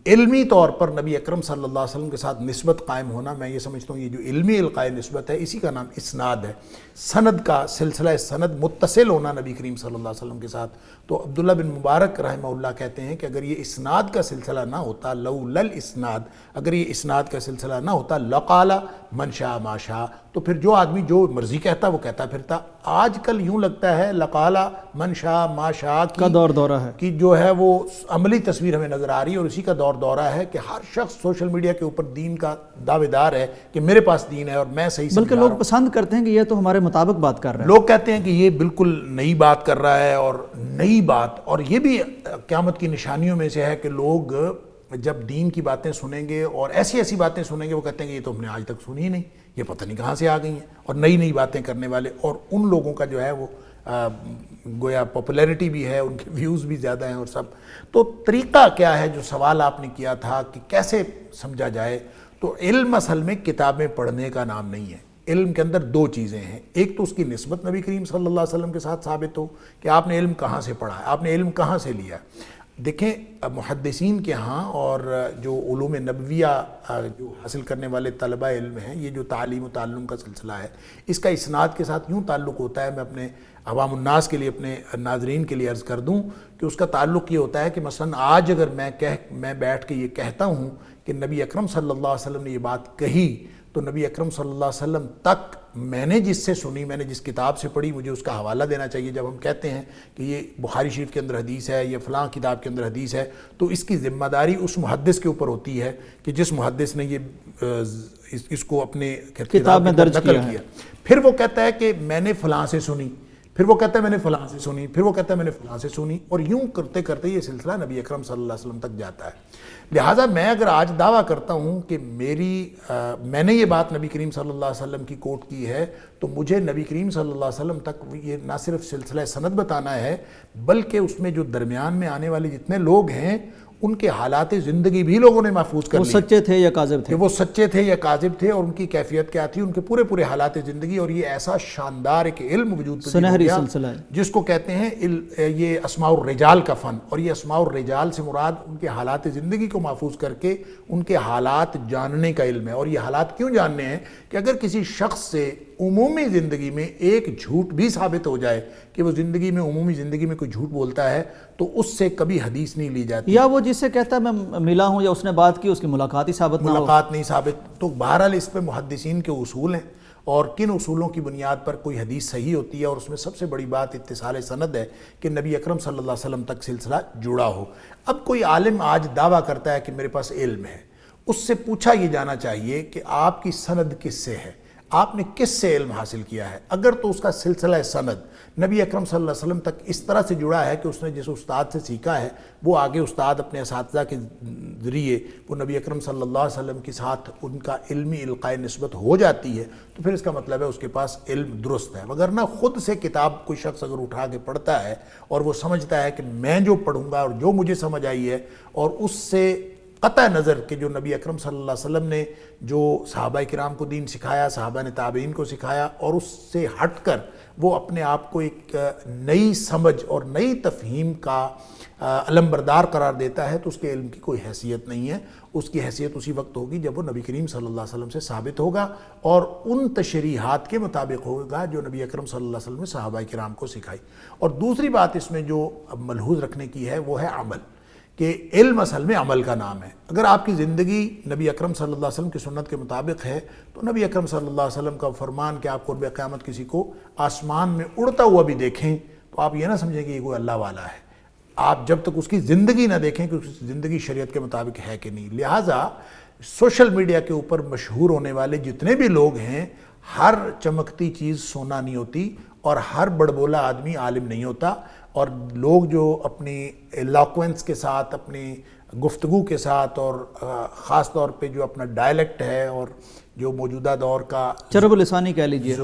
علمی طور پر نبی اکرم صلی اللہ علیہ وسلم کے ساتھ نسبت قائم ہونا، میں یہ سمجھتا ہوں یہ جو علمی القائے نسبت ہے اسی کا نام اسناد ہے. سند کا سلسلہ سند متصل ہونا نبی کریم صلی اللہ علیہ وسلم کے ساتھ. تو عبداللہ بن مبارک رحمہ اللہ کہتے ہیں کہ اگر یہ اسناد کا سلسلہ نہ ہوتا، لولا الاسناد، اگر یہ اسناد کا سلسلہ نہ ہوتا، لقال من شاء ما شاء، تو پھر جو آدمی جو مرضی کہتا وہ کہتا پھرتا. آج کل یوں لگتا ہے لقال من شاء ما شاء کا دور دورہ ہے کہ جو ہے وہ عملی تصویر ہمیں نظر آ رہی ہے، اور اسی کا دور دورہ ہے کہ ہر شخص سوشل میڈیا کے اوپر دین کا دعوے دار ہے کہ میرے پاس دین ہے اور میں صحیح سمجھ رہا ہوں. بلکہ لوگ پسند کرتے ہیں کہ یہ تو ہمارے مطابق بات کر رہا ہے. لوگ کہتے ہیں کہ یہ بالکل نئی بات کر رہا ہے اور نئی بات. اور یہ بھی قیامت کی نشانیوں میں سے ہے کہ لوگ جب دین کی باتیں سنیں گے اور ایسی ایسی باتیں سنیں گے وہ کہتے ہیں کہ یہ تو ہم نے آج تک سنی ہی نہیں, یہ پتہ نہیں کہاں سے آ گئی ہیں, اور نئی نئی باتیں کرنے والے, اور ان لوگوں کا جو ہے وہ گویا پاپولیرٹی بھی ہے, ان کے ویوز بھی زیادہ ہیں اور سب. تو طریقہ کیا ہے, جو سوال آپ نے کیا تھا کہ کیسے سمجھا جائے, تو علم اصل میں کتابیں پڑھنے کا نام نہیں ہے. علم کے اندر دو چیزیں ہیں, ایک تو اس کی نسبت نبی کریم صلی اللہ علیہ وسلم کے ساتھ ثابت ہو کہ آپ نے علم کہاں سے پڑھا ہے, آپ نے علم کہاں سے لیا. دیکھیں محدثین کے ہاں اور جو علوم نبویہ جو حاصل کرنے والے طلبہ علم ہیں, یہ جو تعلیم و تعلم کا سلسلہ ہے, اس کا اسناد کے ساتھ یوں تعلق ہوتا ہے, میں اپنے عوام الناس کے لیے, اپنے ناظرین کے لیے عرض کر دوں کہ اس کا تعلق یہ ہوتا ہے کہ مثلا آج اگر میں بیٹھ کے یہ کہتا ہوں کہ نبی اکرم صلی اللہ علیہ وسلم نے یہ بات کہی, تو نبی اکرم صلی اللہ علیہ وسلم تک میں نے جس سے سنی, میں نے جس کتاب سے پڑھی, مجھے اس کا حوالہ دینا چاہیے. جب ہم کہتے ہیں کہ یہ بخاری شریف کے اندر حدیث ہے, یہ فلاں کتاب کے اندر حدیث ہے, تو اس کی ذمہ داری اس محدث کے اوپر ہوتی ہے کہ جس محدث نے یہ اس کو اپنے کتاب میں درج کیا. پھر وہ کہتا ہے کہ میں نے فلاں سے سنی, پھر وہ کہتا ہے میں نے فلاں سے سنی, پھر وہ کہتا ہے میں نے فلاں سے سنی, اور یوں کرتے کرتے یہ سلسلہ نبی اکرم صلی اللہ علیہ وسلم تک جاتا ہے. لہٰذا میں اگر آج دعویٰ کرتا ہوں کہ میں نے یہ بات نبی کریم صلی اللہ علیہ وسلم کی کوٹ کی ہے, تو مجھے نبی کریم صلی اللہ علیہ وسلم تک یہ نہ صرف سلسلہ سند بتانا ہے, بلکہ اس میں جو درمیان میں آنے والے جتنے لوگ ہیں ان کے حالات زندگی بھی لوگوں نے محفوظ کر لی. وہ سچے تھے یا کاذب تھے, وہ سچے تھے یا کاذب تھے, اور ان کی کیفیت کیا تھی, ان کے پورے حالات زندگی. اور یہ ایسا شاندار ایک علم وجود سنہری سلسلہ ہے جس کو کہتے ہیں یہ اسماء الرجال کا فن. اور یہ اسماء الرجال سے مراد ان کے حالات زندگی کو محفوظ کر کے ان کے حالات جاننے کا علم ہے. اور یہ حالات کیوں جاننے ہیں کہ اگر کسی شخص سے عمومی زندگی میں ایک جھوٹ بھی ثابت ہو جائے کہ وہ عمومی زندگی میں کوئی جھوٹ بولتا ہے, تو اس سے کبھی حدیث نہیں لی جاتی, یا وہ جس سے کہتا ہے میں ملا ہوں یا اس نے بات کی, اس کی ملاقات ہی ثابت نہ ہو, ملاقات نہیں ثابت. تو بہرحال اس پہ محدثین کے اصول ہیں, اور کن اصولوں کی بنیاد پر کوئی حدیث صحیح ہوتی ہے, اور اس میں سب سے بڑی بات اتصال سند ہے کہ نبی اکرم صلی اللہ علیہ وسلم تک سلسلہ جڑا ہو. اب کوئی عالم آج دعویٰ کرتا ہے کہ میرے پاس علم ہے, اس سے پوچھا یہ جانا چاہیے کہ آپ کی سند کس سے ہے, آپ نے کس سے علم حاصل کیا ہے. اگر تو اس کا سلسلہ سند نبی اکرم صلی اللہ علیہ وسلم تک اس طرح سے جڑا ہے کہ اس نے جس استاد سے سیکھا ہے وہ آگے استاد اپنے اساتذہ کے ذریعے وہ نبی اکرم صلی اللہ علیہ وسلم کے ساتھ ان کا علمی القاء نسبت ہو جاتی ہے, تو پھر اس کا مطلب ہے اس کے پاس علم درست ہے. وگرنہ خود سے کتاب کوئی شخص اگر اٹھا کے پڑھتا ہے اور وہ سمجھتا ہے کہ میں جو پڑھوں گا اور جو مجھے سمجھ آئی ہے, اور اس سے قطع نظر کہ جو نبی اکرم صلی اللہ علیہ وسلم نے جو صحابہ کرام کو دین سکھایا, صحابہ نے تابعین کو سکھایا, اور اس سے ہٹ کر وہ اپنے آپ کو ایک نئی سمجھ اور نئی تفہیم کا علمبردار قرار دیتا ہے, تو اس کے علم کی کوئی حیثیت نہیں ہے. اس کی حیثیت اسی وقت ہوگی جب وہ نبی کریم صلی اللہ علیہ وسلم سے ثابت ہوگا اور ان تشریحات کے مطابق ہوگا جو نبی اکرم صلی اللہ علیہ وسلم نے صحابہ کرام کو سکھائی. اور دوسری بات اس میں جو ملحوظ رکھنے کی ہے وہ ہے عمل, کہ علم اصل میں عمل کا نام ہے. اگر آپ کی زندگی نبی اکرم صلی اللہ علیہ وسلم کی سنت کے مطابق ہے, تو نبی اکرم صلی اللہ علیہ وسلم کا فرمان کہ آپ قرب قیامت کسی کو آسمان میں اڑتا ہوا بھی دیکھیں تو آپ یہ نہ سمجھیں کہ یہ کوئی اللہ والا ہے, آپ جب تک اس کی زندگی نہ دیکھیں کہ اس کی زندگی شریعت کے مطابق ہے کہ نہیں. لہٰذا سوشل میڈیا کے اوپر مشہور ہونے والے جتنے بھی لوگ ہیں, ہر چمکتی چیز سونا نہیں ہوتی, اور ہر بڑبولا آدمی عالم نہیں ہوتا. اور لوگ جو اپنی ایلاکوینس کے ساتھ, اپنی گفتگو کے ساتھ, اور خاص طور پہ جو اپنا ڈائلیکٹ ہے اور جو موجودہ دور کا چرب لسانی کہہ لیجئے,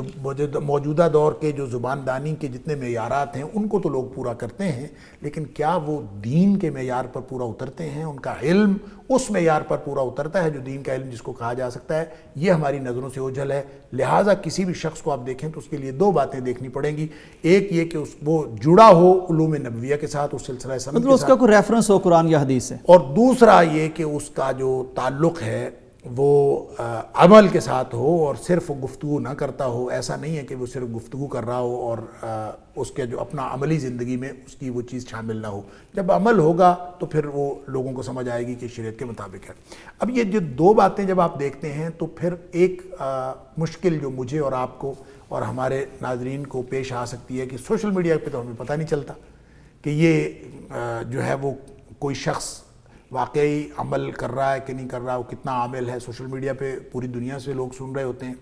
موجودہ دور کے جو زبان دانی کے جتنے معیارات ہیں ان کو تو لوگ پورا کرتے ہیں, لیکن کیا وہ دین کے معیار پر پورا اترتے ہیں؟ ان کا علم اس معیار پر پورا اترتا ہے جو دین کا علم جس کو کہا جا سکتا ہے؟ یہ ہماری نظروں سے اوجھل ہے. لہٰذا کسی بھی شخص کو آپ دیکھیں تو اس کے لیے دو باتیں دیکھنی پڑیں گی. ایک یہ کہ وہ جڑا ہو علوم نبویہ کے ساتھ, اس سلسلہ سند مطلب اس کا کوئی ریفرنس ہو قرآن یا حدیث سے, اور دوسرا یہ کہ اس کا جو تعلق ہے وہ عمل کے ساتھ ہو, اور صرف گفتگو نہ کرتا ہو. ایسا نہیں ہے کہ وہ صرف گفتگو کر رہا ہو اور اس کے جو اپنا عملی زندگی میں اس کی وہ چیز شامل نہ ہو. جب عمل ہوگا تو پھر وہ لوگوں کو سمجھ آئے گی کہ شریعت کے مطابق ہے. اب یہ جو دو باتیں جب آپ دیکھتے ہیں تو پھر ایک مشکل جو مجھے اور آپ کو اور ہمارے ناظرین کو پیش آ سکتی ہے کہ سوشل میڈیا پہ تو ہمیں پتہ نہیں چلتا کہ یہ جو ہے وہ کوئی شخص واقعی عمل کر رہا ہے کہ نہیں کر رہا, وہ کتنا عامل ہے. سوشل میڈیا پہ پوری دنیا سے لوگ سن رہے ہوتے ہیں,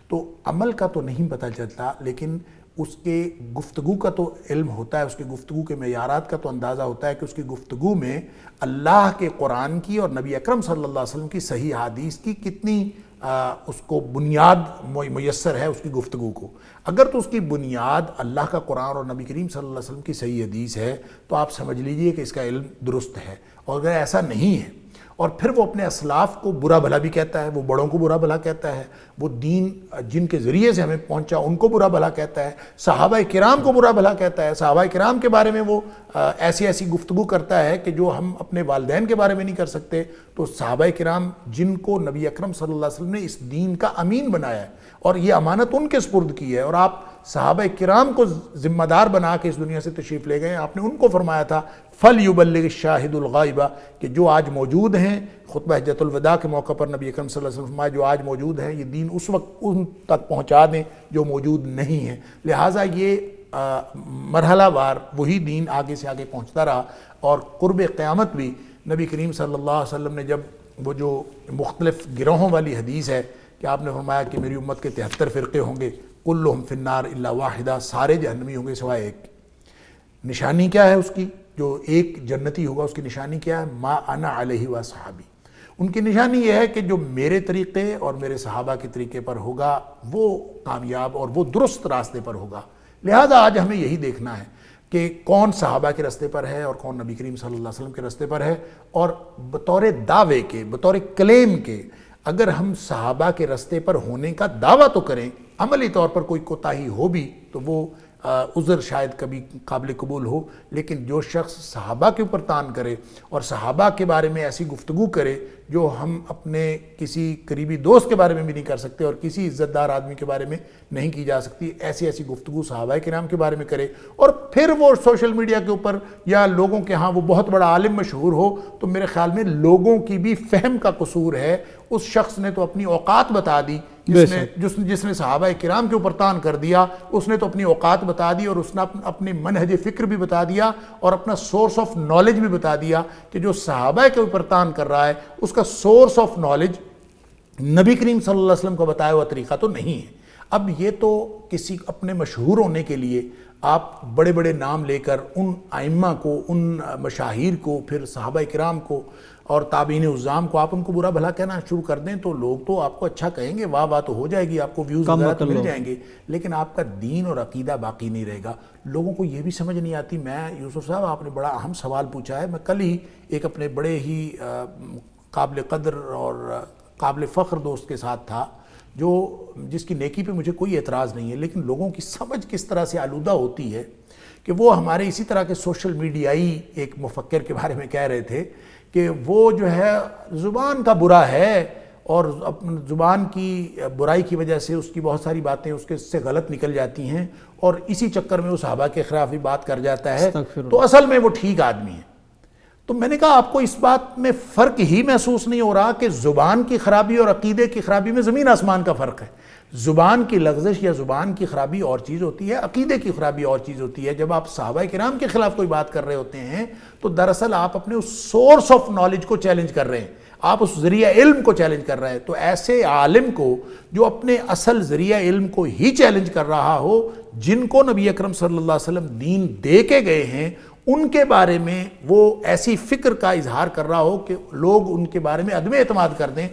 تو عمل کا تو نہیں پتہ چلتا, لیکن اس کے گفتگو کا تو علم ہوتا ہے، اس کی گفتگو کے معیارات کا تو اندازہ ہوتا ہے کہ اس کی گفتگو میں اللہ کے قرآن کی اور نبی اکرم صلی اللہ علیہ وسلم کی صحیح حدیث کی کتنی اس کو بنیاد میسر ہے اس کی گفتگو کو۔ اگر تو اس کی بنیاد اللہ کا قرآن اور نبی کریم صلی اللہ علیہ وسلم کی صحیح حدیث ہے تو آپ سمجھ لیجئے کہ اس کا علم درست ہے، اور اگر ایسا نہیں ہے اور پھر وہ اپنے اسلاف کو برا بھلا بھی کہتا ہے، وہ بڑوں کو برا بھلا کہتا ہے، وہ دین جن کے ذریعے سے ہمیں پہنچا ان کو برا بھلا کہتا ہے، صحابہ کرام کو برا بھلا کہتا ہے، صحابہ کرام کے بارے میں وہ ایسی گفتگو کرتا ہے کہ جو ہم اپنے والدین کے بارے میں نہیں کر سکتے، تو صحابہ کرام جن کو نبی اکرم صلی اللہ علیہ وسلم نے اس دین کا امین بنایا ہے اور یہ امانت ان کے سپرد کی ہے، اور آپ صحابہ کرام کو ذمہ دار بنا کے اس دنیا سے تشریف لے گئے۔ آپ نے ان کو فرمایا تھا فَلْيُبَلِّغِ الشَّاهِدُ الْغَائِبَ، کہ جو آج موجود ہیں، خطبہ حجۃ الوداع کے موقع پر نبی اکرم صلی اللہ علیہ وسلم فرمایا جو آج موجود ہیں یہ دین اس وقت ان تک پہنچا دیں جو موجود نہیں ہیں۔ لہٰذا یہ مرحلہ وار وہی دین آگے سے آگے پہنچتا رہا، اور قرب قیامت بھی نبی کریم صلی اللہ علیہ وسلم نے جب وہ جو مختلف گروہوں والی حدیث ہے کہ آپ نے فرمایا کہ میری امت کے 73 فرقے ہوں گے، کلہم فی النار الا واحدہ، سارے جہنمی ہوں گے سوائے ایک۔ نشانی کیا ہے اس کی؟ جو ایک جنتی ہوگا اس کی نشانی کیا ہے؟ ما انا علیہ و صحابی، ان کی نشانی یہ ہے کہ جو میرے طریقے اور میرے صحابہ کے طریقے پر ہوگا وہ کامیاب اور وہ درست راستے پر ہوگا۔ لہذا آج ہمیں یہی دیکھنا ہے کہ کون صحابہ کے راستے پر ہے اور کون نبی کریم صلی اللہ علیہ وسلم کے راستے پر ہے، اور بطور دعوے کے، بطور کلیم کے، اگر ہم صحابہ کے راستے پر ہونے کا دعویٰ تو کریں، عملی طور پر کوئی کوتاہی ہو بھی تو وہ عذر شاید کبھی قابل قبول ہو، لیکن جو شخص صحابہ کے اوپر تان کرے اور صحابہ کے بارے میں ایسی گفتگو کرے جو ہم اپنے کسی قریبی دوست کے بارے میں بھی نہیں کر سکتے اور کسی عزت دار آدمی کے بارے میں نہیں کی جا سکتی، ایسی گفتگو صحابہ کرام کے بارے میں کرے، اور پھر وہ سوشل میڈیا کے اوپر یا لوگوں کے ہاں وہ بہت بڑا عالم مشہور ہو، تو میرے خیال میں لوگوں کی بھی فہم کا قصور ہے۔ اس شخص نے تو اپنی اوقات بتا دی، جس نے صحابہ کرام کے اوپر تان کر دیا، اس نے تو اپنی اوقات بتا دی، اور اس نے اپنی منہج فکر بھی بتا دیا اور اپنا سورس آف نالج بھی بتا دیا کہ جو صحابہ کے اوپر تان کر رہا ہے اس کا سورس آف نالج نبی کریم صلی اللہ علیہ وسلم کا بتایا ہوا طریقہ تو نہیں ہے۔ اب یہ تو کسی اپنے مشہور ہونے کے لیے آپ بڑے بڑے نام لے کر ان ائمہ کو، ان مشاہیر کو، پھر صحابہ کرام کو اور تابعین عظام کو آپ ان کو برا بھلا کہنا شروع کر دیں تو لوگ تو آپ کو اچھا کہیں گے، واہ واہ تو ہو جائے گی، آپ کو ویوز وغیرہ تو مل جائیں گے، لیکن آپ کا دین اور عقیدہ باقی نہیں رہے گا۔ لوگوں کو یہ بھی سمجھ نہیں آتی۔ میں یوسف صاحب آپ نے بڑا اہم سوال پوچھا ہے، میں کل ہی ایک اپنے بڑے ہی قابل قدر اور قابل فخر دوست کے ساتھ تھا جس کی نیکی پہ مجھے کوئی اعتراض نہیں ہے، لیکن لوگوں کی سمجھ کس طرح سے آلودہ ہوتی ہے کہ وہ ہمارے اسی طرح کے سوشل میڈیائی ایک مفکر کے بارے میں کہہ رہے تھے کہ وہ جو ہے زبان کا برا ہے اور زبان کی برائی کی وجہ سے اس کی بہت ساری باتیں اس کے سے غلط نکل جاتی ہیں، اور اسی چکر میں وہ صحابہ کے خلاف بھی بات کر جاتا ہے، تو اصل میں وہ ٹھیک آدمی ہے۔ تو میں نے کہا آپ کو اس بات میں فرق ہی محسوس نہیں ہو رہا کہ زبان کی خرابی اور عقیدے کی خرابی میں زمین آسمان کا فرق ہے۔ زبان کی لغزش یا زبان کی خرابی اور چیز ہوتی ہے، عقیدے کی خرابی اور چیز ہوتی ہے۔ جب آپ صحابہ کرام کے خلاف کوئی بات کر رہے ہوتے ہیں تو دراصل آپ اپنے اس سورس آف نالج کو چیلنج کر رہے ہیں، آپ اس ذریعہ علم کو چیلنج کر رہے ہیں۔ تو ایسے عالم کو جو اپنے اصل ذریعہ علم کو ہی چیلنج کر رہا ہو، جن کو نبی اکرم صلی اللہ علیہ وسلم دین دے کے گئے ہیں، ان کے بارے میں وہ ایسی فکر کا اظہار کر رہا ہو کہ لوگ ان کے بارے میں عدم اعتماد کر دیں،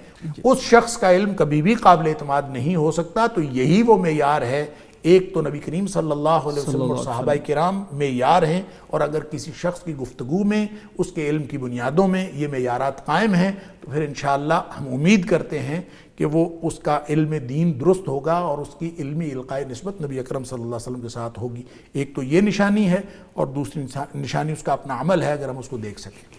اس شخص کا علم کبھی بھی قابل اعتماد نہیں ہو سکتا۔ تو یہی وہ معیار ہے، ایک تو نبی کریم صلی اللہ علیہ وسلم اور صحابہ کرام معیار ہیں، اور اگر کسی شخص کی گفتگو میں، اس کے علم کی بنیادوں میں یہ معیارات قائم ہیں تو پھر انشاءاللہ ہم امید کرتے ہیں کہ وہ اس کا علم دین درست ہوگا اور اس کی علمی القاء نسبت نبی اکرم صلی اللہ علیہ وسلم کے ساتھ ہوگی۔ ایک تو یہ نشانی ہے، اور دوسری نشانی اس کا اپنا عمل ہے اگر ہم اس کو دیکھ سکیں۔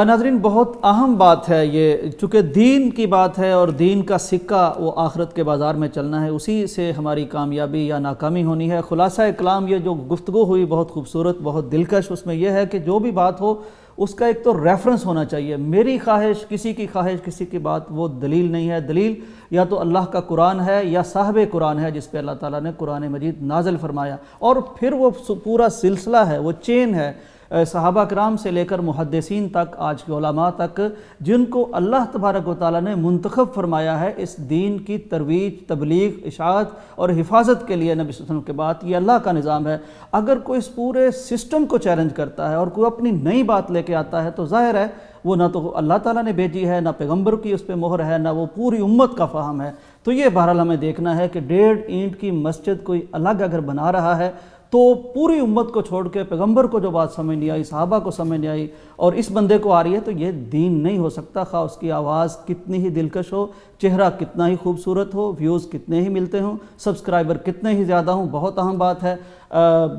ناظرین بہت اہم بات ہے یہ، چونکہ دین کی بات ہے اور دین کا سکہ وہ آخرت کے بازار میں چلنا ہے، اسی سے ہماری کامیابی یا ناکامی ہونی ہے۔ خلاصہ کلام یہ جو گفتگو ہوئی بہت خوبصورت، بہت دلکش، اس میں یہ ہے کہ جو بھی بات ہو اس کا ایک تو ریفرنس ہونا چاہیے۔ میری خواہش، کسی کی خواہش، کسی کی بات وہ دلیل نہیں ہے۔ دلیل یا تو اللہ کا قرآن ہے یا صاحب قرآن ہے جس پہ اللہ تعالیٰ نے قرآن مجید نازل فرمایا، اور پھر وہ پورا سلسلہ ہے، وہ چین ہے صحابہ کرام سے لے کر محدثین تک، آج کے علماء تک، جن کو اللہ تبارک و تعالیٰ نے منتخب فرمایا ہے اس دین کی ترویج، تبلیغ، اشاعت اور حفاظت کے لیے نبی صلی اللہ علیہ وسلم کے بعد یہ اللہ کا نظام ہے۔ اگر کوئی اس پورے سسٹم کو چیلنج کرتا ہے اور کوئی اپنی نئی بات لے کے آتا ہے تو ظاہر ہے وہ نہ تو اللہ تعالیٰ نے بھیجی ہے، نہ پیغمبر کی اس پہ مہر ہے، نہ وہ پوری امت کا فہم ہے۔ تو یہ بہرحال ہمیں دیکھنا ہے کہ 1.5 اینٹ کی مسجد کوئی الگ اگر بنا رہا ہے تو پوری امت کو چھوڑ کے پیغمبر کو جو بات سمجھ نہیں آئی، صحابہ کو سمجھ نہیں آئی اور اس بندے کو آ رہی ہے تو یہ دین نہیں ہو سکتا، خواہ اس کی آواز کتنی ہی دلکش ہو، چہرہ کتنا ہی خوبصورت ہو، ویوز کتنے ہی ملتے ہوں، سبسکرائبر کتنے ہی زیادہ ہوں۔ بہت اہم بات ہے۔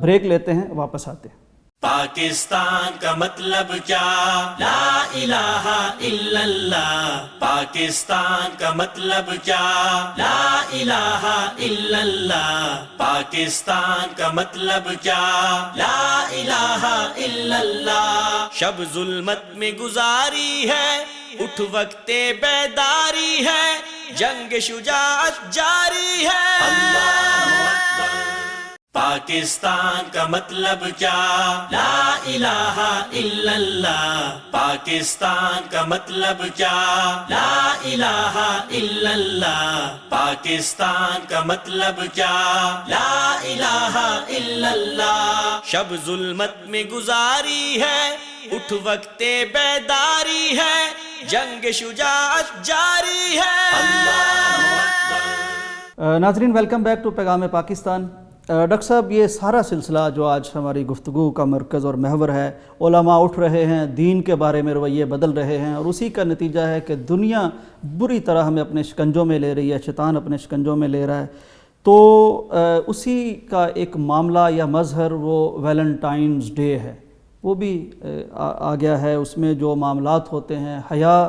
بریک لیتے ہیں، واپس آتے ہیں۔ پاکستان کا مطلب کیا؟ لا الہ الا اللہ۔ پاکستان کا مطلب کیا؟ لا الہ الا اللہ۔ پاکستان کا مطلب کیا؟ لا الہ الا اللہ۔ شب ظلمت میں گزاری ہے، اٹھ وقت بیداری ہے، جنگ شجاعت جاری ہے۔ اللہ اکبر۔ پاکستان کا مطلب کیا؟ لا الہ الا اللہ۔ پاکستان کا مطلب کیا؟ لا الہ الا اللہ۔ پاکستان کا مطلب کیا؟ لا الہ الا اللہ۔ شب ظلمت میں گزاری ہے، اٹھ وقت بیداری ہے، جنگ شجاعت جاری ہے۔ اللہ اکبر۔ ناظرین، ویلکم بیک ٹو پیغام پاکستان۔ ڈاکٹر صاحب، یہ سارا سلسلہ جو آج ہماری گفتگو کا مرکز اور محور ہے، علماء اٹھ رہے ہیں، دین کے بارے میں رویے بدل رہے ہیں، اور اسی کا نتیجہ ہے کہ دنیا بری طرح ہمیں اپنے شکنجوں میں لے رہی ہے، شیطان اپنے شکنجوں میں لے رہا ہے۔ تو اسی کا ایک معاملہ یا مظہر وہ ویلنٹائنز ڈے ہے، وہ بھی آ گیا ہے۔ اس میں جو معاملات ہوتے ہیں، حیا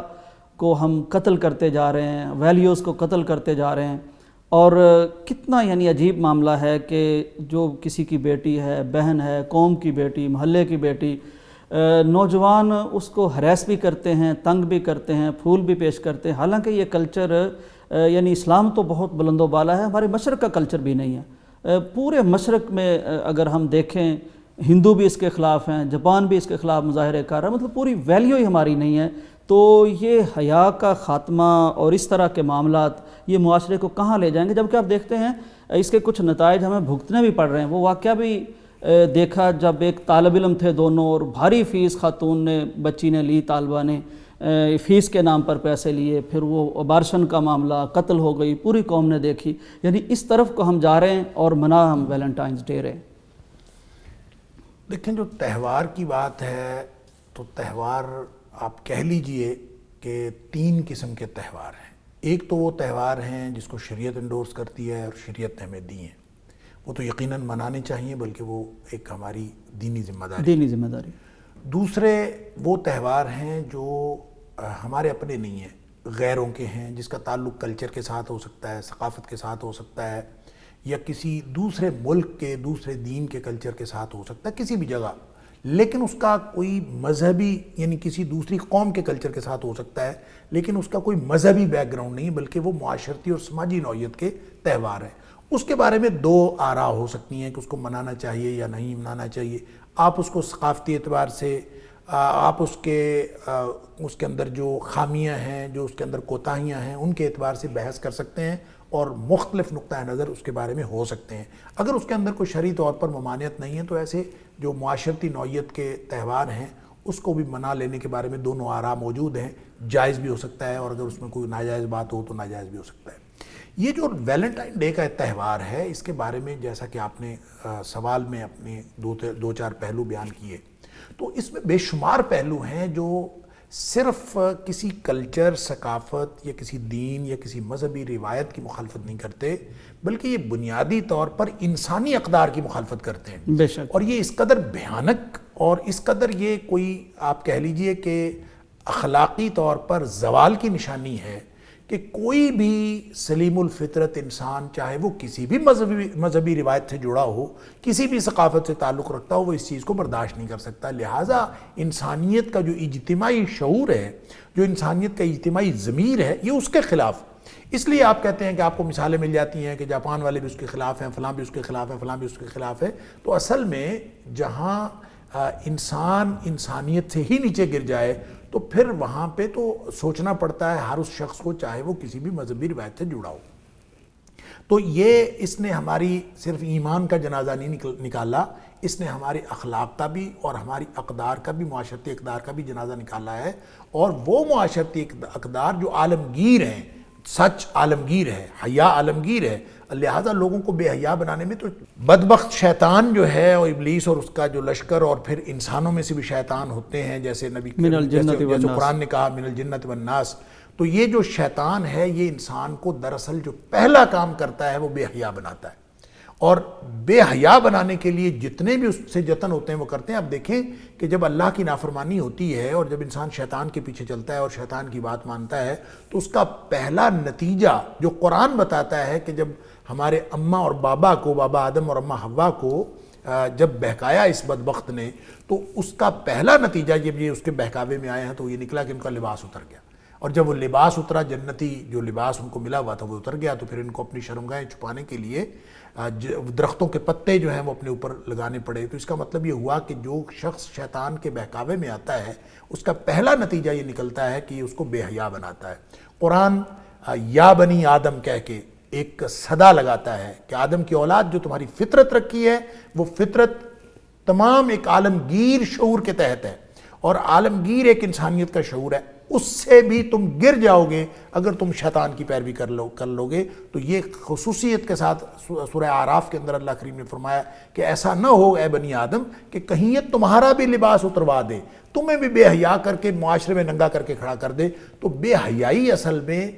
کو ہم قتل کرتے جا رہے ہیں، ویلیوز کو قتل کرتے جا رہے ہیں، اور کتنا یعنی عجیب معاملہ ہے کہ جو کسی کی بیٹی ہے، بہن ہے، قوم کی بیٹی، محلے کی بیٹی، نوجوان اس کو ہراس بھی کرتے ہیں، تنگ بھی کرتے ہیں، پھول بھی پیش کرتے ہیں۔ حالانکہ یہ کلچر یعنی اسلام تو بہت بلند و بالا ہے، ہمارے مشرق کا کلچر بھی نہیں ہے۔ پورے مشرق میں اگر ہم دیکھیں، ہندو بھی اس کے خلاف ہیں، جاپان بھی اس کے خلاف مظاہرے کر رہا ہے، مطلب پوری ویلیو ہی ہماری نہیں ہے۔ تو یہ حیا کا خاتمہ اور اس طرح کے معاملات یہ معاشرے کو کہاں لے جائیں گے؟ جبکہ آپ دیکھتے ہیں اس کے کچھ نتائج ہمیں بھگتنے بھی پڑ رہے ہیں۔ وہ واقعہ بھی دیکھا جب ایک طالب علم تھے دونوں، اور بھاری فیس خاتون نے، بچی نے لی، طالبہ نے فیس کے نام پر پیسے لیے، پھر وہ ابارشن کا معاملہ، قتل ہو گئی، پوری قوم نے دیکھی۔ یعنی اس طرف کو ہم جا رہے ہیں اور منا ہم ویلنٹائنز ڈے رہے ہیں۔ دیکھیں، جو تہوار کی بات ہے تو تہوار آپ کہہ لیجئے کہ 3 قسم کے تہوار ہیں۔ ایک تو وہ تہوار ہیں جس کو شریعت انڈورس کرتی ہے اور شریعت نے ہمیں دی ہیں، وہ تو یقیناً منانے چاہیے، بلکہ وہ ایک ہماری دینی ذمہ داری۔ دوسرے وہ تہوار ہیں جو ہمارے اپنے نہیں ہیں، غیروں کے ہیں، جس کا تعلق کلچر کے ساتھ ہو سکتا ہے، ثقافت کے ساتھ ہو سکتا ہے، یا کسی دوسرے ملک کے، دوسرے دین کے کلچر کے ساتھ ہو سکتا ہے، کسی بھی جگہ، لیکن اس کا کوئی مذہبی یعنی کسی دوسری قوم کے کلچر کے ساتھ ہو سکتا ہے، لیکن اس کا کوئی مذہبی بیک گراؤنڈ نہیں، بلکہ وہ معاشرتی اور سماجی نوعیت کے تہوار ہیں۔ اس کے بارے میں 2 آراء ہو سکتی ہیں کہ اس کو منانا چاہیے یا نہیں منانا چاہیے۔ آپ اس کو ثقافتی اعتبار سے، آپ اس کے اندر جو خامیاں ہیں، جو اس کے اندر کوتاہیاں ہیں، ان کے اعتبار سے بحث کر سکتے ہیں اور مختلف نقطہ نظر اس کے بارے میں ہو سکتے ہیں۔ اگر اس کے اندر کوئی شرعی طور پر ممانعت نہیں ہے تو ایسے جو معاشرتی نوعیت کے تہوار ہیں اس کو بھی منا لینے کے بارے میں دونوں آراء موجود ہیں، جائز بھی ہو سکتا ہے، اور اگر اس میں کوئی ناجائز بات ہو تو ناجائز بھی ہو سکتا ہے۔ یہ جو ویلنٹائن ڈے کا تہوار ہے، اس کے بارے میں جیسا کہ آپ نے سوال میں اپنے 2-4 پہلو بیان کیے، تو اس میں بے شمار پہلو ہیں جو صرف کسی کلچر، ثقافت یا کسی دین یا کسی مذہبی روایت کی مخالفت نہیں کرتے، بلکہ یہ بنیادی طور پر انسانی اقدار کی مخالفت کرتے ہیں۔ بے شک۔ اور یہ اس قدر بھیانک اور اس قدر یہ کوئی آپ کہہ لیجئے کہ اخلاقی طور پر زوال کی نشانی ہے کہ کوئی بھی سلیم الفطرت انسان، چاہے وہ کسی بھی مذہبی روایت سے جڑا ہو، کسی بھی ثقافت سے تعلق رکھتا ہو، وہ اس چیز کو برداشت نہیں کر سکتا۔ لہٰذا انسانیت کا جو اجتماعی شعور ہے، جو انسانیت کا اجتماعی ضمیر ہے، یہ اس کے خلاف۔ اس لیے آپ کہتے ہیں کہ آپ کو مثالیں مل جاتی ہیں کہ جاپان والے بھی اس کے خلاف ہیں، فلاں بھی اس کے خلاف ہیں، فلاں بھی اس کے خلاف ہے۔ تو اصل میں جہاں انسان انسانیت سے ہی نیچے گر جائے تو پھر وہاں پہ تو سوچنا پڑتا ہے ہر اس شخص کو، چاہے وہ کسی بھی مذہبی روایت سے جڑا ہو۔ تو یہ اس نے ہماری صرف ایمان کا جنازہ نہیں نکالا، اس نے ہمارے اخلاق کا بھی اور ہماری اقدار کا بھی، معاشرتی اقدار کا بھی جنازہ نکالا ہے، اور وہ معاشرتی اقدار جو عالمگیر ہیں، سچ عالمگیر ہے، حیا عالمگیر ہے، لہٰذا لوگوں کو بے حیا بنانے میں تو بدبخت شیطان جو ہے اور ابلیس اور اس کا جو لشکر، اور پھر انسانوں میں سے بھی شیطان ہوتے ہیں، جیسے نبی جیسے قرآن نے کہا من الجنت والناس، تو یہ جو شیطان ہے یہ انسان کو دراصل جو پہلا کام کرتا ہے وہ بے حیا بناتا ہے، اور بے حیا بنانے کے لیے جتنے بھی اس سے جتن ہوتے ہیں وہ کرتے ہیں۔ اب دیکھیں کہ جب اللہ کی نافرمانی ہوتی ہے اور جب انسان شیطان کے پیچھے چلتا ہے اور شیطان کی بات مانتا ہے تو اس کا پہلا نتیجہ جو قرآن بتاتا ہے کہ جب ہمارے اماں اور بابا کو، بابا آدم اور اماں حوا کو جب بہکایا اس بدبخت نے، تو اس کا پہلا نتیجہ جب یہ اس کے بہکاوے میں آئے ہیں تو یہ نکلا کہ ان کا لباس اتر گیا، اور جب وہ لباس اترا، جنتی جو لباس ان کو ملا ہوا تھا وہ اتر گیا، تو پھر ان کو اپنی شرمگاہیں چھپانے کے لیے درختوں کے پتے جو ہیں وہ اپنے اوپر لگانے پڑے۔ تو اس کا مطلب یہ ہوا کہ جو شخص شیطان کے بہکاوے میں آتا ہے اس کا پہلا نتیجہ یہ نکلتا ہے کہ اس کو بے حیا بناتا ہے۔ قرآن یا بنی آدم کہہ کے ایک صدا لگاتا ہے کہ آدم کی اولاد جو تمہاری فطرت رکھی ہے وہ فطرت تمام ایک عالمگیر شعور کے تحت ہے، اور عالمگیر ایک انسانیت کا شعور ہے، اس سے بھی تم گر جاؤ گے اگر تم شیطان کی پیروی کر لو گے۔ تو یہ خصوصیت کے ساتھ سورہ اعراف کے اندر اللہ کریم نے فرمایا کہ ایسا نہ ہو اے بنی آدم کہ کہیں یہ تمہارا بھی لباس اتروا دے، تمہیں بھی بے حیا کر کے معاشرے میں ننگا کر کے کھڑا کر دے۔ تو بے حیائی اصل میں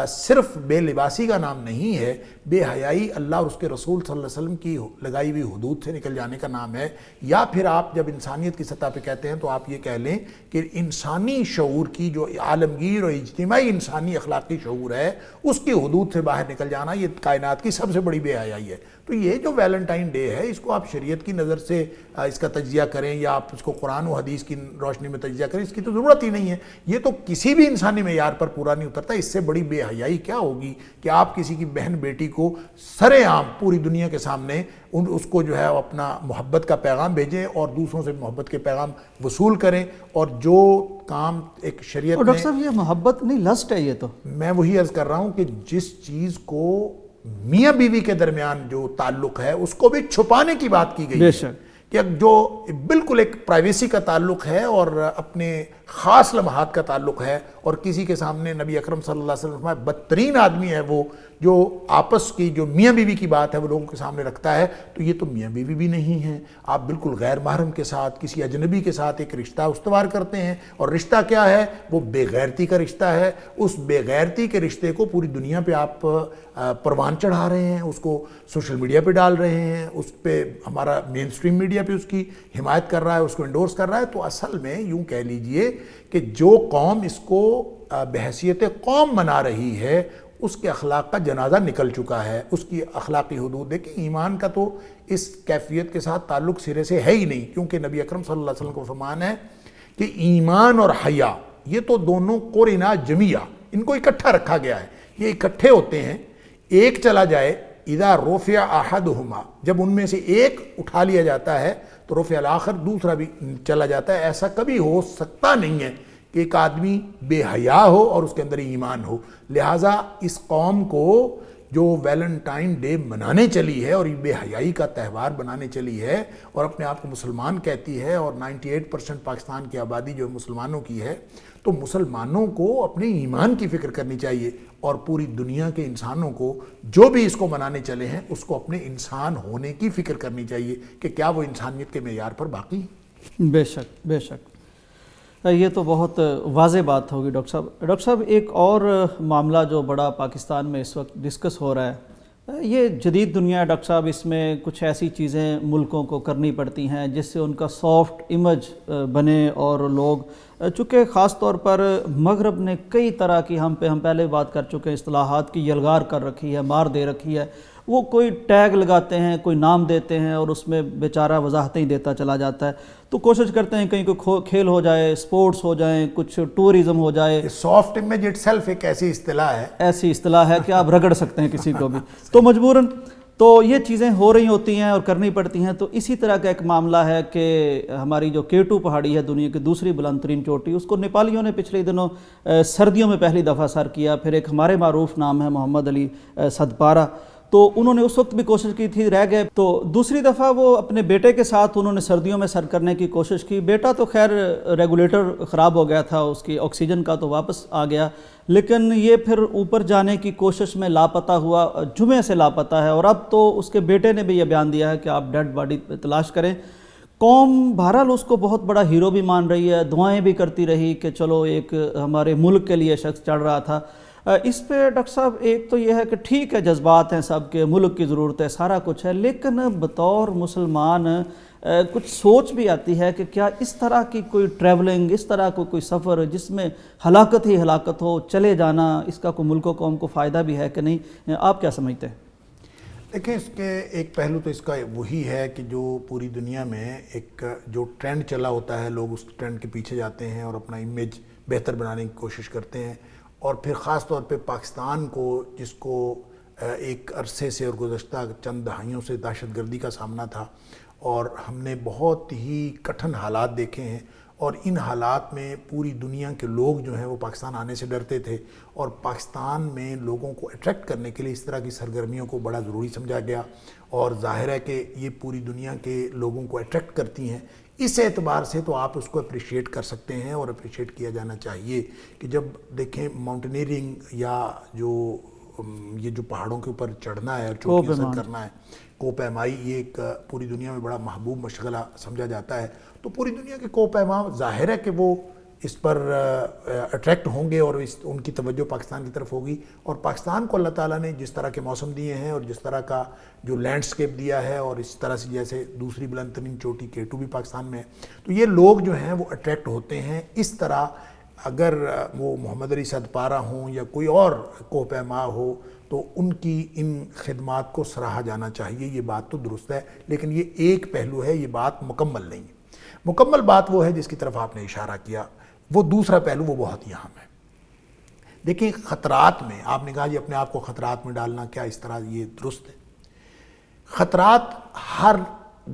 صرف بے لباسی کا نام نہیں ہے، بے حیائی اللہ اور اس کے رسول صلی اللہ علیہ وسلم کی لگائی ہوئی حدود سے نکل جانے کا نام ہے، یا پھر آپ جب انسانیت کی سطح پہ کہتے ہیں تو آپ یہ کہہ لیں کہ انسانی شعور کی جو عالمگیر اور اجتماعی انسانی اخلاقی شعور ہے اس کی حدود سے باہر نکل جانا یہ کائنات کی سب سے بڑی بے حیائی ہے۔ تو یہ جو ویلنٹائن ڈے ہے اس کو آپ شریعت کی نظر سے اس کا تجزیہ کریں یا آپ اس کو قرآن و حدیث کی روشنی میں تجزیہ کریں، اس کی تو ضرورت ہی نہیں ہے، یہ تو کسی بھی انسانی معیار پر پورا نہیں اترتا۔ اس سے بڑی بے حیائی کیا ہوگی کہ آپ کسی کی بہن بیٹی کو سر عام پوری دنیا کے سامنے اس کو جو ہے اپنا محبت کا پیغام بھیجیں اور دوسروں سے محبت کے پیغام وصول کریں، اور جو کام ایک شریعت ڈاکٹر صاحب یہ محبت نہیں لسٹ ہے، یہ تو میں وہی عرض کر رہا ہوں کہ جس چیز کو میاں بیوی کے درمیان جو تعلق ہے اس کو بھی چھپانے کی بات کی گئی ہے کہ جو بالکل ایک پرائیویسی کا تعلق ہے اور اپنے خاص لمحات کا تعلق ہے، اور کسی کے سامنے نبی اکرم صلی اللہ علیہ وسلم بدترین آدمی ہے وہ جو آپس کی جو میاں بیوی کی بات ہے وہ لوگوں کے سامنے رکھتا ہے، تو یہ تو میاں بیوی بھی نہیں ہے، آپ بالکل غیر محرم کے ساتھ کسی اجنبی کے ساتھ ایک رشتہ استوار کرتے ہیں، اور رشتہ کیا ہے؟ وہ بے غیرتی کا رشتہ ہے۔ اس بے غیرتی کے رشتے کو پوری دنیا پہ آپ پروان چڑھا رہے ہیں، اس کو سوشل میڈیا پہ ڈال رہے ہیں، اس پہ ہمارا مین سٹریم میڈیا پہ اس کی حمایت کر رہا ہے، اس کو انڈورس کر رہا ہے۔ تو اصل میں یوں کہہ لیجئے کہ جو قوم اس کو بحیثیت قوم منا رہی ہے اس کے اخلاق کا جنازہ نکل چکا ہے، اس کی اخلاقی حدود ہے کہ ایمان کا تو اس کیفیت کے ساتھ تعلق سرے سے ہے ہی نہیں، کیونکہ نبی اکرم صلی اللہ علیہ وسلم کو فرمان ہے کہ ایمان اور حیا یہ تو دونوں قرنا جمیعہ، ان کو اکٹھا رکھا گیا ہے، یہ اکٹھے ہوتے ہیں، ایک چلا جائے اذا رفع احدہما، جب ان میں سے ایک اٹھا لیا جاتا ہے تو رفع الاخر دوسرا بھی چلا جاتا ہے۔ ایسا کبھی ہو سکتا نہیں ہے کہ ایک آدمی بے حیا ہو اور اس کے اندر ایمان ہو۔ لہٰذا اس قوم کو جو ویلنٹائن ڈے منانے چلی ہے اور یہ بے حیائی کا تہوار بنانے چلی ہے اور اپنے آپ کو مسلمان کہتی ہے، اور 98% پاکستان کی آبادی جو مسلمانوں کی ہے، تو مسلمانوں کو اپنے ایمان کی فکر کرنی چاہیے، اور پوری دنیا کے انسانوں کو جو بھی اس کو منانے چلے ہیں اس کو اپنے انسان ہونے کی فکر کرنی چاہیے کہ کیا وہ انسانیت کے معیار پر باقی ہیں۔ بے شک بے شک، یہ تو بہت واضح بات ہوگی ڈاکٹر صاحب۔ ڈاکٹر صاحب ایک اور معاملہ جو بڑا پاکستان میں اس وقت ڈسکس ہو رہا ہے، یہ جدید دنیا ہے ڈاکٹر صاحب، اس میں کچھ ایسی چیزیں ملکوں کو کرنی پڑتی ہیں جس سے ان کا سافٹ امیج بنے، اور لوگ چونکہ خاص طور پر مغرب نے کئی طرح کی ہم پہلے بات کر چکے ہیں اصطلاحات کی یلغار کر رکھی ہے، مار دے رکھی ہے، وہ کوئی ٹیگ لگاتے ہیں، کوئی نام دیتے ہیں اور اس میں بیچارہ وضاحتیں ہی دیتا چلا جاتا ہے، تو کوشش کرتے ہیں کہیں کوئی کھیل ہو جائے، سپورٹس ہو جائیں، کچھ ٹورزم ہو جائے۔ سافٹ امیج اٹ سیلف ایک ایسی اصطلاح ہے کہ آپ رگڑ سکتے ہیں کسی کو بھی، تو مجبوراً تو یہ چیزیں ہو رہی ہوتی ہیں اور کرنی پڑتی ہیں. تو اسی طرح کا ایک معاملہ ہے کہ ہماری جو K2 پہاڑی ہے دنیا کی دوسری بلند ترین چوٹی, اس کو نیپالیوں نے پچھلے دنوں سردیوں میں پہلی دفعہ سر کیا. پھر ایک ہمارے معروف نام ہے محمد علی صدپارہ, تو انہوں نے اس وقت بھی کوشش کی تھی, رہ گئے. تو دوسری دفعہ وہ اپنے بیٹے کے ساتھ انہوں نے سردیوں میں سر کرنے کی کوشش کی. بیٹا تو خیر ریگولیٹر خراب ہو گیا تھا اس کی آکسیجن کا, تو واپس آ گیا, لیکن یہ پھر اوپر جانے کی کوشش میں لاپتہ ہوا, جمعے سے لاپتہ ہے. اور اب تو اس کے بیٹے نے بھی یہ بیان دیا ہے کہ آپ ڈیڈ باڈی تلاش کریں. قوم بہرحال اس کو بہت بڑا ہیرو بھی مان رہی ہے, دعائیں بھی کرتی رہی کہ چلو ایک ہمارے ملک کے لیے شخص چڑھ رہا تھا. اس پہ ڈاکٹر صاحب ایک تو یہ ہے کہ ٹھیک ہے جذبات ہیں سب کے, ملک کی ضرورت ہے, سارا کچھ ہے, لیکن بطور مسلمان کچھ سوچ بھی آتی ہے کہ کیا اس طرح کی کوئی ٹریولنگ, اس طرح کوئی سفر جس میں ہلاکت ہی ہلاکت ہو, چلے جانا, اس کا کوئی ملک و قوم کو فائدہ بھی ہے کہ نہیں؟ آپ کیا سمجھتے ہیں؟ دیکھیں اس کے ایک پہلو تو اس کا وہی ہے کہ جو پوری دنیا میں ایک جو ٹرینڈ چلا ہوتا ہے, لوگ اس ٹرینڈ کے پیچھے جاتے ہیں اور اپنا امیج بہتر بنانے کی کوشش کرتے ہیں. اور پھر خاص طور پہ پاکستان کو, جس کو ایک عرصے سے اور گزشتہ چند دہائیوں سے دہشت گردی کا سامنا تھا, اور ہم نے بہت ہی کٹھن حالات دیکھے ہیں, اور ان حالات میں پوری دنیا کے لوگ جو ہیں وہ پاکستان آنے سے ڈرتے تھے, اور پاکستان میں لوگوں کو اٹریکٹ کرنے کے لیے اس طرح کی سرگرمیوں کو بڑا ضروری سمجھا گیا, اور ظاہر ہے کہ یہ پوری دنیا کے لوگوں کو اٹریکٹ کرتی ہیں. اس اعتبار سے تو آپ اس کو اپریشیٹ کر سکتے ہیں, اور اپریشیٹ کیا جانا چاہیے کہ جب دیکھیں ماؤنٹینئرنگ یا یہ جو پہاڑوں کے اوپر چڑھنا ہے اور چوٹیاں سر کرنا ہے, کوہ پیمائی, یہ ایک پوری دنیا میں بڑا محبوب مشغلہ سمجھا جاتا ہے. تو پوری دنیا کے کوہ پیما ظاہر ہے کہ وہ اس پر اٹریکٹ ہوں گے, اور ان کی توجہ پاکستان کی طرف ہوگی. اور پاکستان کو اللہ تعالیٰ نے جس طرح کے موسم دیے ہیں اور جس طرح کا جو لینڈسکیپ دیا ہے, اور اس طرح سے جیسے دوسری بلند ترین چوٹی K2 بھی پاکستان میں ہے, تو یہ لوگ جو ہیں وہ اٹریکٹ ہوتے ہیں. اس طرح اگر وہ محمد علی صدپارہ ہوں یا کوئی اور کوہ پیما ہو, تو ان کی ان خدمات کو سراہا جانا چاہیے. یہ بات تو درست ہے, لیکن یہ ایک پہلو ہے, یہ بات مکمل نہیں ہے. مکمل بات وہ ہے جس کی طرف آپ نے اشارہ کیا, وہ دوسرا پہلو وہ بہت ہی اہم ہے. دیکھیں خطرات میں, آپ نے کہا جی اپنے آپ کو خطرات میں ڈالنا, کیا اس طرح یہ درست ہے؟ خطرات ہر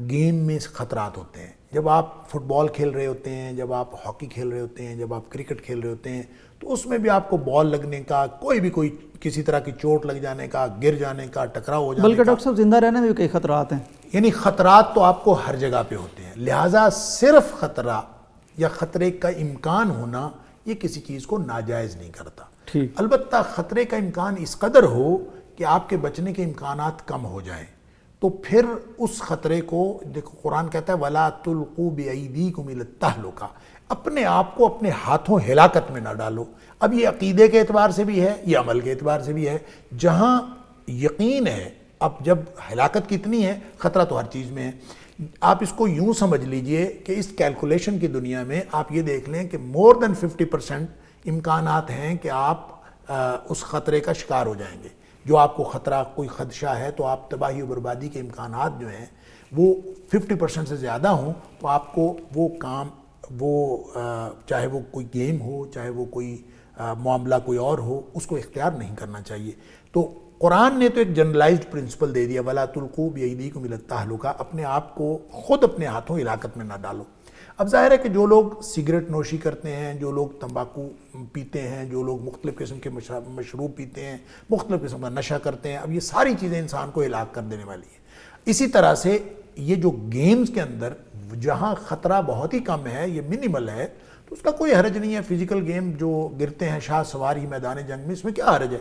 گیم میں خطرات ہوتے ہیں. جب آپ فٹ بال کھیل رہے ہوتے ہیں, جب آپ ہاکی کھیل رہے ہوتے ہیں, جب آپ کرکٹ کھیل رہے ہوتے ہیں, تو اس میں بھی آپ کو بال لگنے کا, کوئی کسی طرح کی چوٹ لگ جانے کا, گر جانے کا, ٹکراؤ ہو جانے کا, بلکہ ڈاکٹر صاحب زندہ رہنے میں بھی کئی خطرات ہیں. یعنی خطرات تو آپ کو ہر جگہ پہ ہوتے ہیں. لہٰذا صرف خطرہ یا خطرے کا امکان ہونا یہ کسی چیز کو ناجائز نہیں کرتا. البتہ خطرے کا امکان اس قدر ہو کہ آپ کے بچنے کے امکانات کم ہو جائیں, تو پھر اس خطرے کو دیکھو قرآن کہتا ہے وَلَا تُلْقُوا بِأَيْدِيكُمْ إِلَى التَّهْلُكَةِ, اپنے آپ کو اپنے ہاتھوں ہلاکت میں نہ ڈالو. اب یہ عقیدے کے اعتبار سے بھی ہے, یہ عمل کے اعتبار سے بھی ہے. جہاں یقین ہے, اب جب ہلاکت کتنی ہے, خطرہ تو ہر چیز میں ہے. آپ اس کو یوں سمجھ لیجئے کہ اس کیلکولیشن کی دنیا میں آپ یہ دیکھ لیں کہ more than 50% امکانات ہیں کہ آپ اس خطرے کا شکار ہو جائیں گے. جو آپ کو خطرہ, کوئی خدشہ ہے, تو آپ تباہی و بربادی کے امکانات جو ہیں وہ 50% سے زیادہ ہوں, تو آپ کو وہ کام, وہ چاہے وہ کوئی گیم ہو, چاہے وہ کوئی معاملہ کوئی اور ہو, اس کو اختیار نہیں کرنا چاہیے. تو قرآن نے تو ایک جنرلائزڈ پرنسپل دے دیا وَلَا تُلْقُوا بِأَيْدِيكُمْ إِلَى التَّهْلُكَةِ, اپنے آپ کو خود اپنے ہاتھوں ہلاکت میں نہ ڈالو. اب ظاہر ہے کہ جو لوگ سگریٹ نوشی کرتے ہیں, جو لوگ تمباکو پیتے ہیں, جو لوگ مختلف قسم کے مشروب پیتے ہیں, مختلف قسم کا نشہ کرتے ہیں, اب یہ ساری چیزیں انسان کو ہلاک کر دینے والی ہیں. اسی طرح سے یہ جو گیمز کے اندر جہاں خطرہ بہت ہی کم ہے, یہ منیمل ہے, تو اس کا کوئی حرج نہیں ہے. فزیکل گیم جو گرتے ہیں شاہ سواری میدان جنگ میں, اس میں کیا حرج ہے؟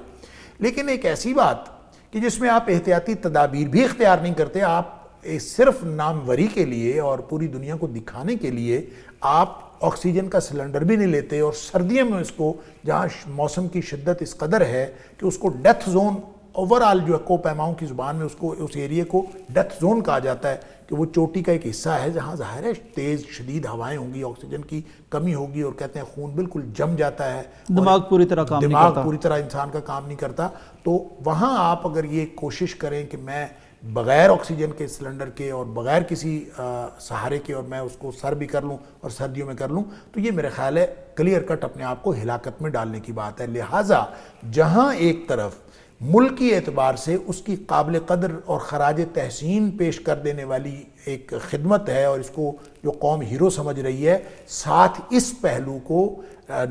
لیکن ایک ایسی بات کہ جس میں آپ احتیاطی تدابیر بھی اختیار نہیں کرتے, آپ صرف ناموری کے لیے اور پوری دنیا کو دکھانے کے لیے آپ آکسیجن کا سلنڈر بھی نہیں لیتے, اور سردیوں میں اس کو, جہاں موسم کی شدت اس قدر ہے کہ اس کو ڈیتھ زون, اوورآل جو ہے کوہ پیماؤں کی زبان میں اس کو, اس ایریے کو ڈیتھ زون کہا جاتا ہے, کہ وہ چوٹی کا ایک حصہ ہے جہاں ظاہر ہے تیز شدید ہوائیں ہوں گی, آکسیجن کی کمی ہوگی, اور کہتے ہیں خون بالکل جم جاتا ہے, دماغ پوری طرح کام نہیں کرتا, دماغ پوری طرح انسان کا کام نہیں کرتا. تو وہاں آپ اگر یہ کوشش کریں کہ میں بغیر آکسیجن کے سلنڈر کے اور بغیر کسی سہارے کے, اور میں اس کو سر بھی کر لوں اور سردیوں میں کر لوں, تو یہ میرے خیال ہے کلیئر کٹ اپنے آپ کو ہلاکت میں ڈالنے کی بات ہے. لہٰذا جہاں ایک طرف ملکی اعتبار سے اس کی قابل قدر اور خراج تحسین پیش کر دینے والی ایک خدمت ہے، اور اس کو جو قوم ہیرو سمجھ رہی ہے، ساتھ اس پہلو کو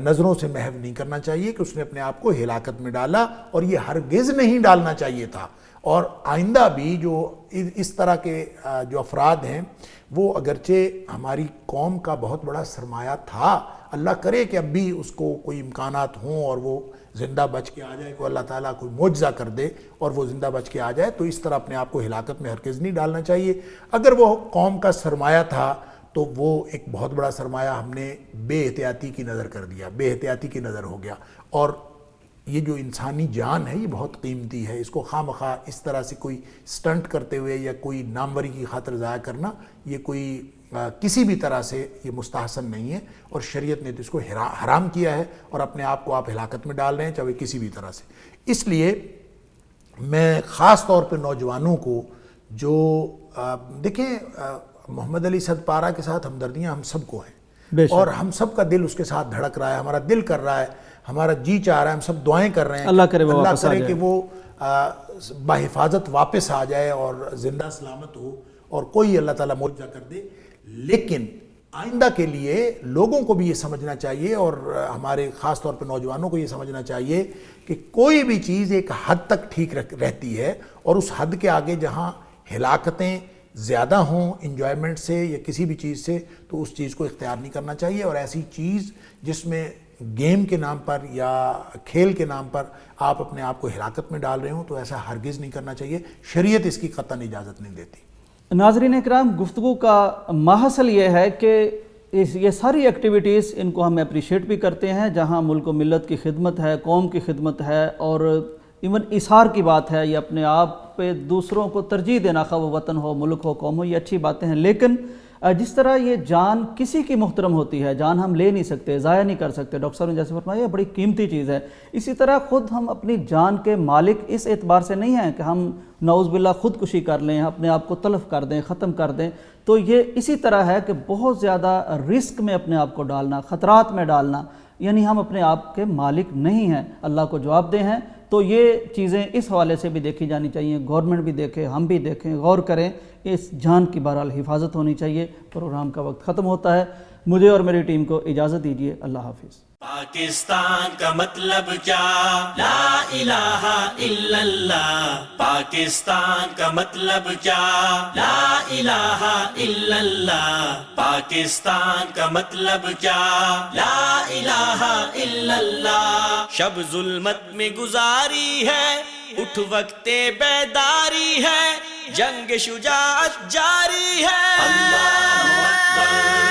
نظروں سے محو نہیں کرنا چاہیے کہ اس نے اپنے آپ کو ہلاکت میں ڈالا، اور یہ ہرگز نہیں ڈالنا چاہیے تھا۔ اور آئندہ بھی جو اس طرح کے جو افراد ہیں وہ اگرچہ ہماری قوم کا بہت بڑا سرمایہ تھا، اللہ کرے کہ اب بھی اس کو کوئی امکانات ہوں اور وہ زندہ بچ کے آ جائے، کوئی اللہ تعالیٰ کوئی معجزہ کر دے اور وہ زندہ بچ کے آ جائے، تو اس طرح اپنے آپ کو ہلاکت میں ہرگز نہیں ڈالنا چاہیے۔ اگر وہ قوم کا سرمایہ تھا تو وہ ایک بہت بڑا سرمایہ ہم نے بے احتیاطی کی نظر کر دیا، بے احتیاطی کی نظر ہو گیا، اور یہ جو انسانی جان ہے یہ بہت قیمتی ہے، اس کو خواہ مخواہ اس طرح سے کوئی سٹنٹ کرتے ہوئے یا کوئی ناموری کی خاطر ضائع کرنا، یہ کوئی کسی بھی طرح سے یہ مستحسن نہیں ہے، اور شریعت نے تو اس کو حرام کیا ہے، اور اپنے آپ کو آپ ہلاکت میں ڈال رہے ہیں چاہے کسی بھی طرح سے۔ اس لیے میں خاص طور پہ نوجوانوں کو جو دیکھیں محمد علی صد پارہ کے ساتھ ہمدردیاں ہم سب کو ہیں، اور ہم سب کا دل اس کے ساتھ دھڑک رہا ہے، ہمارا دل کر رہا ہے، ہمارا جی چاہ رہا ہے، ہم سب دعائیں کر رہے ہیں اللہ کرے کہ وہ بحفاظت واپس آ جائے اور زندہ سلامت ہو اور کوئی اللہ تعالیٰ معجزہ کر دے۔ لیکن آئندہ کے لیے لوگوں کو بھی یہ سمجھنا چاہیے، اور ہمارے خاص طور پہ نوجوانوں کو یہ سمجھنا چاہیے کہ کوئی بھی چیز ایک حد تک ٹھیک رہتی ہے، اور اس حد کے آگے جہاں ہلاکتیں زیادہ ہوں انجوائمنٹ سے یا کسی بھی چیز سے، تو اس چیز کو اختیار نہیں کرنا چاہیے۔ اور ایسی چیز جس میں گیم کے نام پر یا کھیل کے نام پر آپ اپنے آپ کو ہلاکت میں ڈال رہے ہوں، تو ایسا ہرگز نہیں کرنا چاہیے، شریعت اس کی قطعاً اجازت نہیں دیتی۔ ناظرین اکرام، گفتگو کا ماحصل یہ ہے کہ یہ ساری ایکٹیویٹیز ان کو ہم اپریشیٹ بھی کرتے ہیں، جہاں ملک و ملت کی خدمت ہے، قوم کی خدمت ہے، اور ایون اثار کی بات ہے، یہ اپنے آپ پہ دوسروں کو ترجیح دینا، خواہ وہ وطن ہو، ملک ہو، قوم ہو، یہ اچھی باتیں ہیں۔ لیکن جس طرح یہ جان کسی کی محترم ہوتی ہے، جان ہم لے نہیں سکتے، ضائع نہیں کر سکتے، ڈاکٹر صاحب نے جیسے فرمایا یہ بڑی قیمتی چیز ہے، اسی طرح خود ہم اپنی جان کے مالک اس اعتبار سے نہیں ہیں کہ ہم نعوذ باللہ خودکشی کر لیں، اپنے آپ کو تلف کر دیں، ختم کر دیں۔ تو یہ اسی طرح ہے کہ بہت زیادہ رسک میں اپنے آپ کو ڈالنا، خطرات میں ڈالنا، یعنی ہم اپنے آپ کے مالک نہیں ہیں، اللہ کو جواب دہ ہیں۔ تو یہ چیزیں اس حوالے سے بھی دیکھی جانی چاہیے، گورنمنٹ بھی دیکھے، ہم بھی دیکھیں، غور کریں، اس جان کی بہرحال حفاظت ہونی چاہیے۔ پروگرام کا وقت ختم ہوتا ہے، مجھے اور میری ٹیم کو اجازت دیجیے، اللہ حافظ۔ پاکستان کا مطلب کیا؟ لا الہ الا اللہ۔ پاکستان کا مطلب کیا؟ لا الہ الا اللہ۔ پاکستان کا مطلب کیا؟ لا الہ الا اللہ۔ شب ظلمت میں گزاری ہے، اٹھ وقت بیداری ہے، جنگ شجاعت جاری ہے۔ اللہ اکبر۔